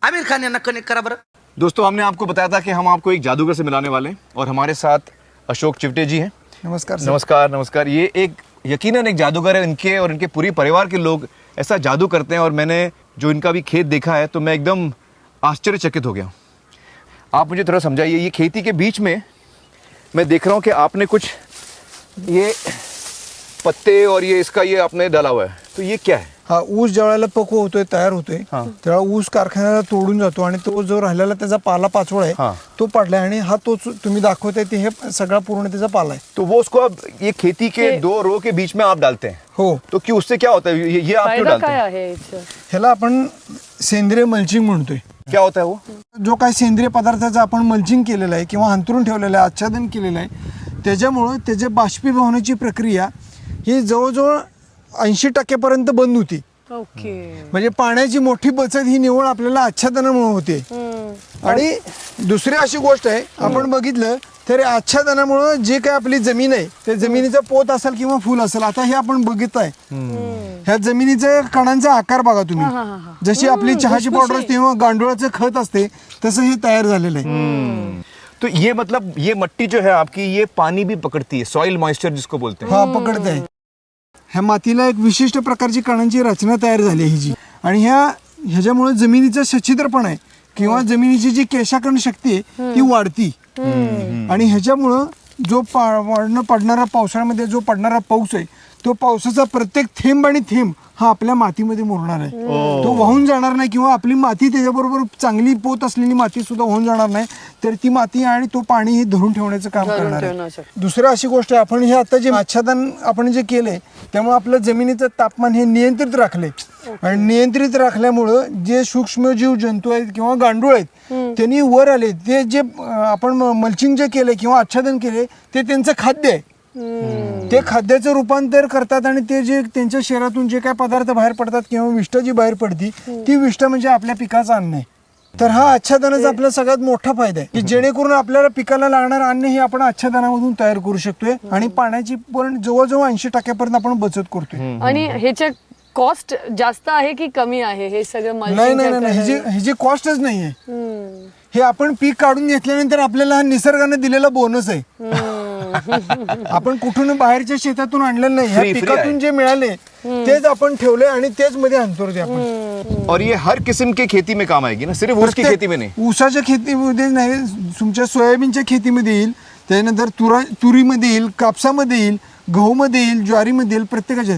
Speaker 1: आमिर खान यांना कनेक्ट करा बरं.
Speaker 12: दोस्तों, हमने आपको बताया था कि हम आपको एक जादूगर से मिलाने वाले हैं और हमारे साथ अशोक चिवटे जी हैं.
Speaker 14: नमस्कार.
Speaker 12: नमस्कार. नमस्कार. ये एक यकीनन एक जादूगर है. इनके और इनके पूरी परिवार के लोग ऐसा जादू करते हैं और मैंने जो इनका भी खेत देखा है तो मैं एकदम आश्चर्यचकित हो गया. आप मुझे थोड़ा समझाइए, ये खेती के बीच में मैं देख रहा हूँ कि आपने कुछ ये पत्ते और ये इसका ये आपने डाला हुआ है, तो ये क्या है?
Speaker 14: हा ऊस ज्या वेळेला पक्व होतोय, तयार होतोय, तेव्हा ऊस कारखान्याला तोडून जातो आणि तो जो राहिलेला त्याचा पाला पाचोळा आहे तो पडलाय आणि हा तोच तुम्ही दाखवताय ते हे सगळा पूर्ण त्याचा पाला आहे.
Speaker 12: तो वो उसको अब ये खेती के 2 रो के बीच में आप डालते हैं.
Speaker 14: हो.
Speaker 12: तो क्यों, उससे क्या होता है? ये आप क्यों डालते हैं?
Speaker 14: ह्याला आपण सेंद्रिय मल्चिंग म्हणतोय.
Speaker 12: क्या होता है वो? जो
Speaker 14: काही सेंद्रिय पदार्थाचं आपण मल्चिंग केलेलं आहे किंवा अंतरून ठेवलेलं आहे, आच्छादन केलेलं आहे, त्याच्यामुळं त्याच्या बाष्पीभवनाची प्रक्रिया ही जवळजवळ 80% पर्यंत बंद होती. म्हणजे पाण्याची मोठी बचत ही निवड आपल्याला आच्छादनामुळे होते. आणि दुसरी अशी गोष्ट आहे, आपण बघितलं तर आच्छादनामुळे जे काय आपली जमीन आहे त्या जमिनीचा पोत असेल किंवा फुल असेल, आता हे आपण बघित आहे ह्या जमिनीचा कणांचा आकार बघा तुम्ही, जशी आपली चहाची पावडर असते किंवा गांडुळाचं खत असते तसं हे तयार झालेलं आहे.
Speaker 12: तो ये मतलब ये मिट्टी जो है आपकी ये पानी भी पकड़ती है, सॉइल मॉइस्चर जिसको बोलते हैं.
Speaker 14: हा पकडते आहे. ह्या मातीला एक विशिष्ट प्रकारची कणांची रचना तयार झाली आहे हिची, आणि ह्याच्यामुळे जमिनीचा सच्छिद्रपणा आहे किंवा जमिनीची जी केशाकरण शक्ती आहे ती वाढती. आणि ह्याच्यामुळं जो पडणारा पावसाळ्यामध्ये जो पडणारा पाऊस आहे तो पावसाचा प्रत्येक थेंब आणि थेंब हा आपल्या मातीमध्ये मुरणार आहे. तो वाहून जाणार नाही किंवा आपली माती त्याच्याबरोबर चांगली पोत असलेली माती सुद्धा वाहून जाणार नाही, तर ती माती आणि तो पाणी हे धरून ठेवण्याचं काम करणार आहे. दुसरं अशी गोष्ट आहे, आपण हे आता जे आच्छादन आपण जे केलंय त्यामुळे आपलं जमिनीचं तापमान हे नियंत्रित राखले, आणि नियंत्रित राखल्यामुळं जे सूक्ष्मजीव जंतू आहेत किंवा गांडूळ आहेत त्यांनी वर आले. ते जे आपण मल्चिंग जे केले किंवा आच्छादन केले ते त्यांचं खाद्य आहे. ते खाद्याचं रूपांतर करतात आणि ते जे त्यांच्या शरीरातून जे काय पदार्थ बाहेर पडतात किंवा विष्ठा जी बाहेर पडती ती विष्ठा म्हणजे आपल्या पिकाचं अन्न आहे. तर हा आच्छादनाचा आपला सगळ्यात मोठा फायदा आहे की जेणेकरून आपल्याला पिकाला लागणार अन्न हे आपण आच्छादनामधून तयार करू शकतोय आणि पाण्याची पण जवळजवळ 80% आपण बचत करतोय.
Speaker 13: आणि ह्याच्या कॉस्ट जास्त आहे की कमी आहे हे सगळं?
Speaker 14: नाही, ह्याची कॉस्टच नाहीये. हे आपण पीक काढून घेतल्यानंतर आपल्याला हा निसर्गाने दिलेला बोनस आहे. आपण कुठून बाहेरच्या शेतातून आणलेलं नाही, ह्या पिकातून जे मिळाले तेच आपण ठेवले आणि तेच मध्ये आणतो ते आपण.
Speaker 12: और ये हर किस्म के खेती में काम आएगी ना, सिर्फ ऊस की खेती में नहीं.
Speaker 14: ऊसाच्या खेतीमध्ये नाही, तुमच्या सोयाबीनच्या खेतीमध्ये येईल, त्यानंतर तुरीमध्ये येईल, कापसामध्ये येईल, गहूमध्ये येईल, ज्वारीमध्ये येईल, प्रत्येकाच्या.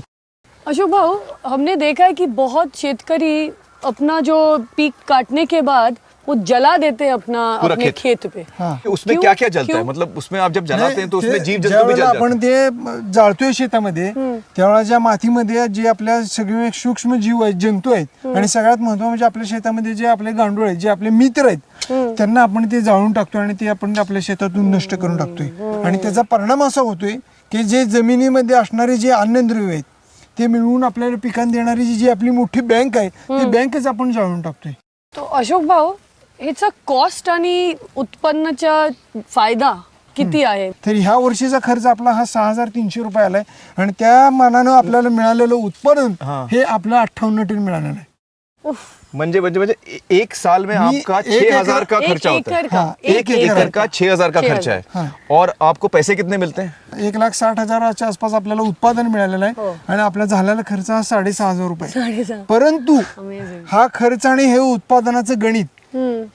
Speaker 13: अशोक भाऊ, हमने देखा है कि बहुत शेतकरी अपना जो पीक काटने के बाद वो जला देते हैं अपने खेत पे.
Speaker 12: उसमें क्या क्या जलता है? मतलब उसमें आप जब जलाते हैं तो उसमें जीव जंतु भी जलते हैं.
Speaker 14: आपण ते जाळतोय शेतामध्ये त्यावेळेला ज्या मातीमध्ये जे आपल्या सगळे सूक्ष्म जीव आहेत, जंतू आहेत, आणि सगळ्यात महत्त्वाचं म्हणजे आपल्या शेतामध्ये जे आपले गांडूळ आहेत, जे आपले मित्र आहेत, त्यांना आपण ते जाळून टाकतोय आणि ते आपण आपल्या शेतातून नष्ट करून टाकतोय. आणि त्याचा परिणाम असा होतोय की जे जमिनीमध्ये असणारे जे अन्नद्रव्य आहेत ते मिळवून आपल्याला पिकांना देणारी जी आपली मोठी बँक आहे ती बँकच आपण जाळून टाकतोय.
Speaker 13: तो अशोक भाऊ, ह्याचा कॉस्ट आणि उत्पन्नाचा फायदा किती आहे?
Speaker 14: तर ह्या वर्षीचा खर्च आपला हा 6,300 रुपये आलाय आणि त्या मानानं आपल्याला मिळालेलं उत्पादन हे आपलं 58 टन मिळालेलं आहे.
Speaker 12: म्हणजे एक साल में आपका 6,000 का खर्चा होता है। एक एकड़ का 6,000 का खर्चा है। और आपको पैसे कितने मिलते हैं?
Speaker 3: 1,60,000च्या आसपास आपल्याला उत्पादन मिळालेलं आहे आणि आपला झालेला खर्च हा 6,500 रुपये। परंतु हा खर्च आणि हे उत्पादनाचं गणित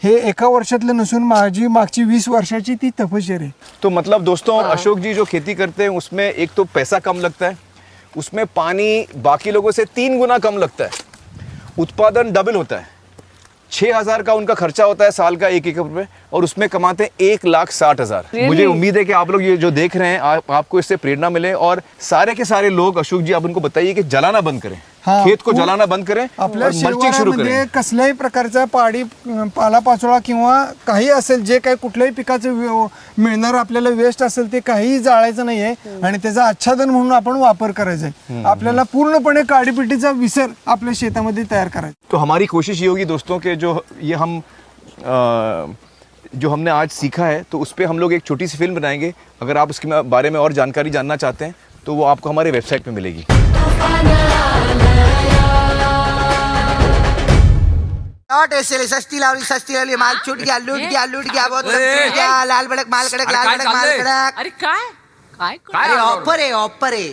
Speaker 3: हे एका वर्षातलं नसून माझी मागची 20 वर्षाची ती तपश्चर्या आहे।
Speaker 12: तो मतलब दोस्तों अशोक जी जो खेती करते हैं उसमें एक तो पैसा कम लगता है, उसमें पानी बाकी लोगों से 3 गुना कम लगता है, उत्पादन डबल होता है। 6,000 का उनका खर्चा होता है साल का 1 एकड़ में और उसमें कमाते हैं 1,60,000। मुझे उम्मीद है कि आप लोग ये जो देख रहे हैं आपको इससे प्रेरणा मिले और सारे के सारे लोग, अशोक जी आप उनको बताइए कि जलाना बंद करें, खेत को जलाना बंद करें,
Speaker 3: आपल्या
Speaker 12: मल्चिंग शुरू करें।
Speaker 3: शेवाळामध्ये कसल्याही प्रकारचा पालापाचोळा किंवा काही असेल जे काही कुठल्याही पिकाचं मिळणार आपल्याला वेस्ट असेल ते काही जाळायचं नाहीये आणि त्याचा आच्छादन म्हणून आपण वापर करायचा आहे। आपल्याला पूर्णपणे काडीपिटीचा विसर आपल्या शेतामध्ये तयार करायचा।
Speaker 12: तो हमारी कोशिश ये होगी दोस्तों कि जो हमने आज सीखा है तो उस पर हम लोग एक छोटी सी फिल्म बनाएंगे। अगर आप उसके बारे में और जानकारी जानना चाहते हैं तो वो आपको हमारे वेबसाइट पे मिलेगी।
Speaker 1: सस्ती लावली माल छूट गया, लूट गया बहुत छूट गया, लाल भडक माल कड़क।
Speaker 9: अरे काय
Speaker 1: ऑफर है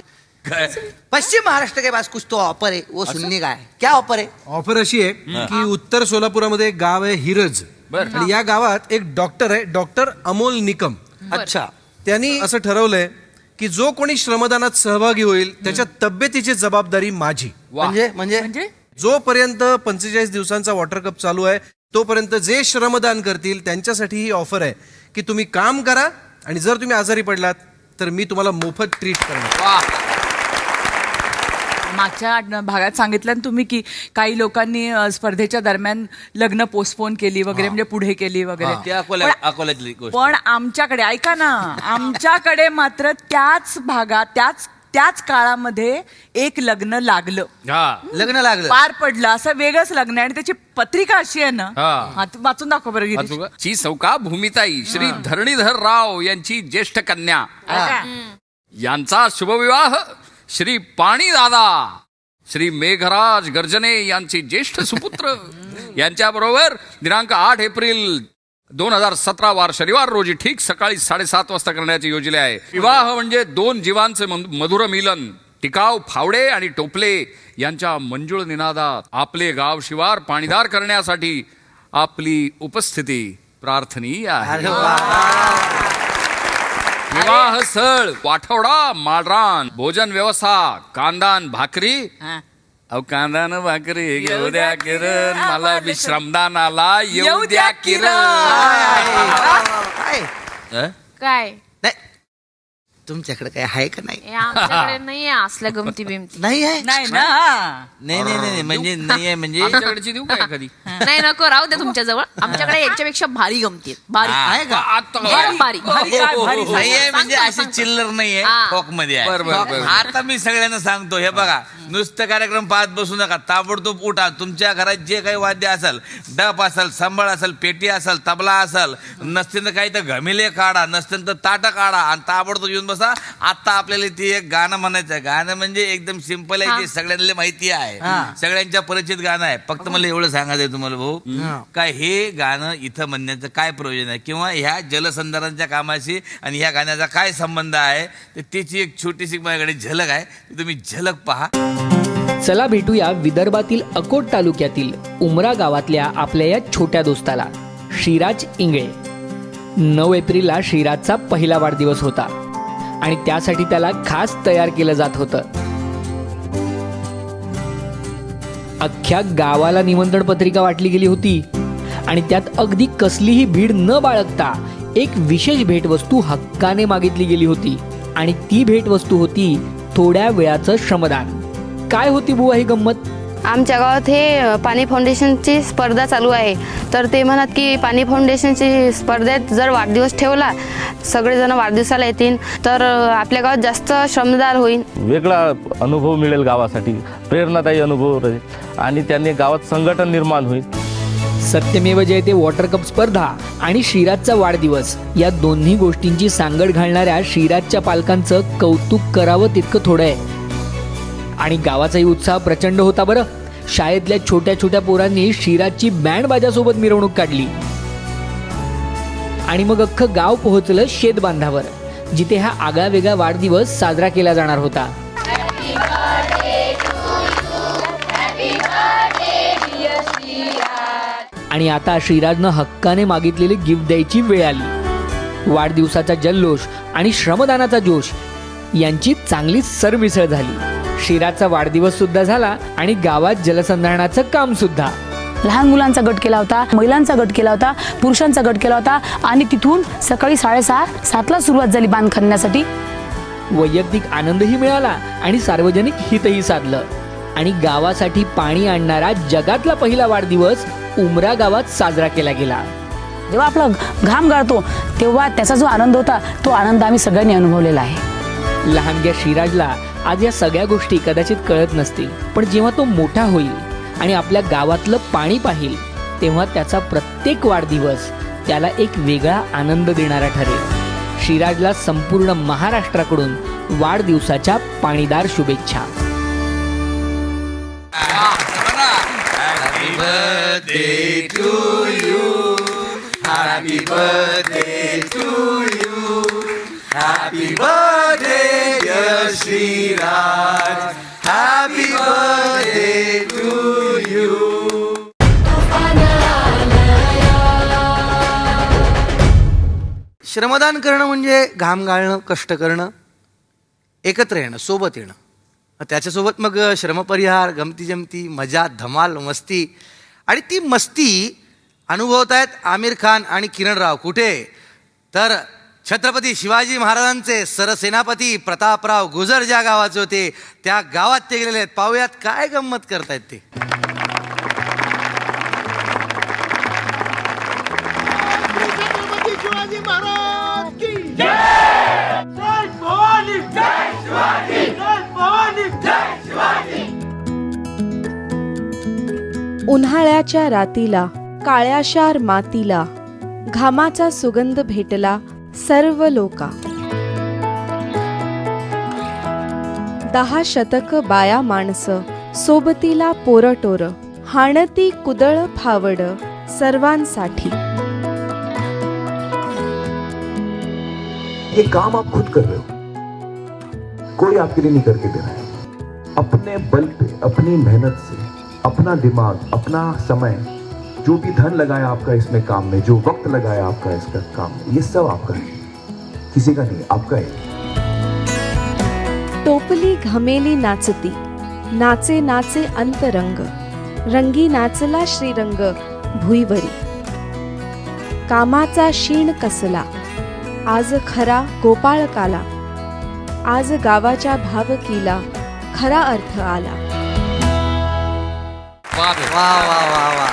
Speaker 1: पश्चिम महाराष्ट्र के पास कुछ तो ऑफर है, वो सुनने का है। क्या ऑफर है?
Speaker 11: ऑफर अशी आहे की उत्तर सोलापुरामध्ये एक गाव आहे हिरज आणि या गावात एक डॉक्टर आहे, डॉक्टर अमोल निकम।
Speaker 1: अच्छा,
Speaker 11: त्यांनी असं ठरवलंय की जो कोणी श्रमदानात सहभागी होईल त्याच्या तब्येतीची जबाबदारी माझी।
Speaker 1: म्हणजे
Speaker 11: जोपर्यंत 45 दिवसांचा वॉटर कप चालू आहे तोपर्यंत जे श्रमदान करतील त्यांच्यासाठी ही ऑफर आहे की तुम्ही काम करा आणि जर तुम्ही आजारी पडलात तर मी तुम्हाला मोफत ट्रीट करणार।
Speaker 9: मागच्या भागात सांगितलं ना तुम्ही की काही लोकांनी स्पर्धेच्या दरम्यान लग्न पोस्टपोन केली वगैरे, म्हणजे पुढे केली वगैरे। पण आमच्याकडे ऐका ना, आमच्याकडे मात्र त्याच भागात त्याच काळामध्ये एक लग्न लागलं, पार पडलं, असं वेगळंच लग्न आहे आणि त्याची पत्रिका अशी आहे ना, वाचून दाखव बरं गिरीश।
Speaker 4: ची सौका भूमिताई श्री धरणीधर राव यांची ज्येष्ठ कन्या यांचा शुभविवाह श्री पाणीदादा श्री मेघराज गर्जने यांचे ज्येष्ठ सुपुत्र यांच्याबरोबर दिनांक 8 एप्रिल 2017 वार शनिवार रोजी ठीक सकाळी 7:30 वाजता करण्याचे योजले आहे। विवाह म्हणजे 2 जीवांचे मधुर मिलन। टिकाव, फावडे आणि टोपले यांच्या मंजुळ निनादात आपले गाव शिवार पाणीदार करण्यासाठी आपली उपस्थिती प्रार्थनीय आहे। विवाह स्थळ वाठवडा माळरान, भोजन व्यवस्था कांदान भाकरी, कांदान भाकरी येऊ द्या किरण, मला विश्रामदानाला येऊ द्या किरण।
Speaker 5: काय
Speaker 1: तुमच्याकडे काय आहे का नाही?
Speaker 5: आमच्याकडे नाही आहे असल्या गमती बिमती।
Speaker 1: नाही आहे?
Speaker 9: नाही ना,
Speaker 8: नाही म्हणजे नाही आहे म्हणजे
Speaker 4: आमच्याकडची देऊ काय कधी?
Speaker 5: नाही नको, राहू दे तुमच्या जवळ। आमच्याकडे याच्यापेक्षा भारी गमती आहेत। भारी
Speaker 1: आहे का?
Speaker 5: भारी
Speaker 8: नाही आहे म्हणजे अशी चिल्लर नाहीये, फॉक मध्ये आहे। आता मी सगळ्यांना सांगतो, हे बघा, नुसतं कार्यक्रम पाहत बसू नका, ताबडतोब उठा। तुमच्या घरात जे काही वाद्य असेल, डप असेल, संबळ असेल, पेटी असेल, तबला असेल, नसतील तर काही तर घमिले काढा, नसतील तर ताटं काढा आणि ताबडतोब येऊन बसा। आता आपल्याला ती एक गाणं म्हणायचं आहे। गाणं म्हणजे एकदम सिंपल आहे, जे सगळ्यांना माहिती आहे, सगळ्यांच्या परिचित गाणं आहे। फक्त मला एवढं सांगायचं आहे तुम्हाला भाऊ, काय हे गाणं इथं म्हणण्याचं काय प्रयोजन आहे किंवा ह्या जलसंधारणाच्या कामाशी आणि ह्या गाण्याचा काय संबंध आहे, तर त्याची एक छोटीशी माझ्याकडे झलक आहे, तुम्ही झलक पहा।
Speaker 17: चला भेटूया विदर्भातील अकोट तालुक्यातील उमरा गावातल्या आपल्या या छोट्या दोस्ताला, श्रीराज इंगळे। 9 एप्रिलला श्रीराजचा पहिला वाढदिवस होता आणि त्यासाठी त्याला खास तयार केलं जात होतं। अख्ख्या गावाला निमंत्रण पत्रिका वाटली गेली होती आणि त्यात अगदी कसलीही भीड न बाळगता एक विशेष भेटवस्तू हक्काने मागितली गेली होती आणि ती भेटवस्तू होती थोड्या वेळाचं श्रमदान। काय होती बुवा ही गंमत?
Speaker 18: आमच्या गावात हे पाणी फाउंडेशनची स्पर्धा चालू आहे, तर ते म्हणत की पाणी फाउंडेशनची स्पर्धेत जर वाढदिवस ठेवला, सगळेजण वाढदिवसाला येतील तर आपल्या गावात जास्त श्रमदान होईल,
Speaker 10: वेगळा अनुभव मिळेल गावासाठी, प्रेरणादायी अनुभव राहील आणि त्यांनी गावात संघटन निर्माण होईल।
Speaker 17: सत्यमेव जयते वॉटर कप स्पर्धा आणि श्रीराजचा वाढदिवस या दोन्ही गोष्टींची सांगड घालणाऱ्या श्रीराजच्या पालकांचं कौतुक करावं तितकं थोडं आहे आणि गावाचाही उत्साह प्रचंड होता बरं। शाळेतल्या छोट्या छोट्या पोरांनी श्रीराजची बँड बाजासोबत मिरवणूक काढली आणि मग अख्खं गाव पोहोचलं शेत बांधावर, जिथे हा आगळा वेगळा वाढदिवस साजरा केला जाणार होता. आणि आता श्रीराजनं हक्काने मागितलेली गिफ्ट द्यायची वेळ आली. वाढदिवसाचा जल्लोष आणि श्रमदानाचा जोश यांची चांगली सरमिसळ झाली. श्रीराजचा वाढदिवस सुद्धा झाला आणि गावात जलसंधारणाचं काम सुद्धा.
Speaker 15: लहान मुलांचा गट केला होता, महिलांचा गट केला होता, पुरुषांचा गट केला होता आणि तिथून सकाळी 6:30-7ला सुरुवात झाली बांध खणण्यासाठी.
Speaker 17: वैयक्तिक आनंदही मिळाला आणि सार्वजनिक हितही साधलं आणि गावासाठी पाणी आणणारा जगातला पहिला वाढदिवस उमरा गावात साजरा केला गेला.
Speaker 15: जेव्हा आपला घाम गाळतो तेव्हा त्याचा जो आनंद होता तो आनंद आम्ही सगळ्यांनी अनुभवलेला आहे.
Speaker 17: लहानग्या श्रीराजला आज या सगळ्या गोष्टी कदाचित कळत नसतील, पण जेव्हा तो मोठा होईल आणि आपल्या गावातलं पाणी पाहिल तेव्हा त्याचा प्रत्येक वाढदिवस त्याला एक वेगळा आनंद देणारा ठरेल. श्रीराजला संपूर्ण महाराष्ट्राकडून वाढदिवसाच्या पाणीदार शुभेच्छा.
Speaker 16: Happy birthday to you. Happy birthday to you. Happy birthday dear Shri Raj. Happy birthday to you.
Speaker 1: श्रमदान करणं म्हणजे घाम गाळणं, कष्ट करणं, एकत्र येणं, सोबत येणं. त्याच्यासोबत मग श्रमपरिहार, गमती जमती, मजा, धमाल, मस्ती. आणि ती मस्ती अनुभवत आहेत आमिर खान आणि किरण राव. कुठे तर छत्रपती शिवाजी महाराजांचे सरसेनापती प्रतापराव गुजर ज्या गावाचे होते त्या गावात ते गेलेले आहेत. पाहूयात काय गंमत करतायत ते.
Speaker 16: शिवाजी महाराज की जय. जय भवानी. जय शिवाजी. जय भवानी. जय शिवाजी.
Speaker 23: उन्हाळ्याच्या रातीला काळ्याशार मातीला घामाचा सुगंध भेटला सर्व लोका. 10 शतक बाया माणसं सोबतीला पोरटोर हाणती कुदळ फावड सर्वांसाठी.
Speaker 12: ये काम आप खुद कर रहे हो, कोई आपके लिए नहीं करके दे रहा है. अपने बल पे, अपनी मेहनत से, अपना दिमाग, अपना समय, जो भी धन लगाया आपका इसमें काम में, जो वक्त लगाया आपका इसका काम में, ये सब आपका है, किसी का नहीं, आपका है.
Speaker 23: टोपली घमेली नाचती नाचे नाचे अंतरंग रंगी नाचला श्रीरंग भुईवरी. कामाचा शीण कसला आज खरा गोपाळकाला. आज गावाच्या भावकीला खरा अर्थ आला.
Speaker 1: वा वा वा वा,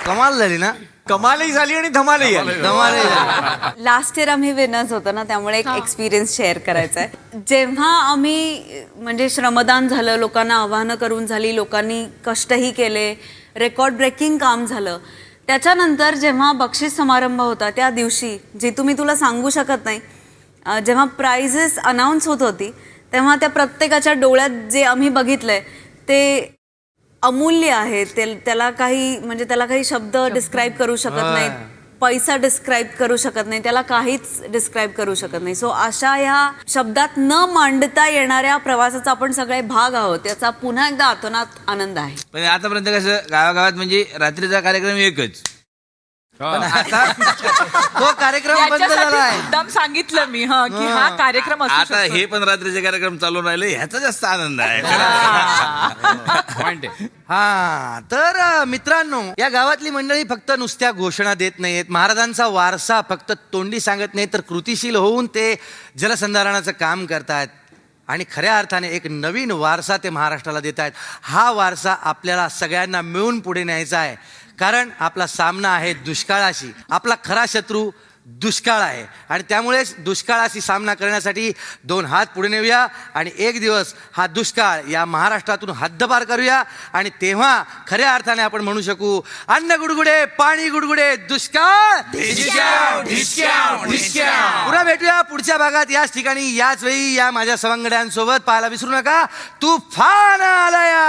Speaker 1: कमाल झाली ना.
Speaker 6: कमालही झाली आणि धमालही झाली.
Speaker 1: धमालही झाली.
Speaker 7: लास्ट इयर आम्ही विनर्स होतो ना, त्यामुळे एक एक्सपिरियन्स शेअर करायचा आहे. जेव्हा आम्ही म्हणजे श्रमदान झालं, लोकांना आवाहनं करून झाली, लोकांनी कष्टही केले, रेकॉर्ड ब्रेकिंग काम झालं, त्याच्यानंतर जेव्हा बक्षीस समारंभ होता त्या दिवशी जे तुम्ही तुला सांगू शकत नाही, जेव्हा प्राइजेस अनाऊन्स होत होती तेव्हा त्या प्रत्येकाच्या डोळ्यात जे आम्ही बघितलंय ते अमूल्य आहे. त्याला काही शब्द डिस्क्राईब करू शकत नाहीत, पैसा डिस्क्राईब करू शकत नाही, त्याला काहीच डिस्क्राईब करू शकत नाही. सो अशा ह्या शब्दात न मांडता येणाऱ्या प्रवासाचा आपण सगळे भाग आहोत, याचा पुन्हा एकदा अतोनात आनंद आहे.
Speaker 8: पण आतापर्यंत कसं गावागावात म्हणजे रात्रीचा कार्यक्रम एकच,
Speaker 1: पण आता तो कार्यक्रम बंद झाला आहे.
Speaker 9: मुद्दाम सांगितलं मी की हा कार्यक्रम असू
Speaker 8: आता
Speaker 9: शकतो.
Speaker 8: हे पण रात्रीचे कार्यक्रम चालू राहिले, ह्याचा जास्त आनंद आहे.
Speaker 1: हा तर मित्रांनो, या गावातली मंडळी फक्त नुसत्या घोषणा देत नाहीत, महाराजांचा वारसा फक्त तोंडी सांगत नाहीत, तर कृतिशील होऊन ते जलसंधारणाचं काम करतायत आणि खऱ्या अर्थाने एक नवीन वारसा ते महाराष्ट्राला देत आहेत. हा वारसा आपल्याला सगळ्यांना मिळून पुढे न्यायचा आहे, कारण आपला सामना आहे दुष्काळाशी. आपला खरा शत्रू दुष्काळ आहे आणि त्यामुळेच दुष्काळाशी सामना करण्यासाठी 2 हात पुढे नेऊया आणि एक दिवस हा दुष्काळ या महाराष्ट्रातून हद्दपार करूया आणि तेव्हा खऱ्या अर्थाने आपण म्हणू शकू, अन्न गुडगुडे पाणी गुडगुडे दुष्काळ
Speaker 16: ढिसक्याव, ढिसक्याव, ढिसक्याव.
Speaker 1: पुन्हा भेटूया पुढच्या भागात याच ठिकाणी याच वेळी. या माझ्या सवंगड्यांसोबत पाहायला विसरू नका तुफान आलया.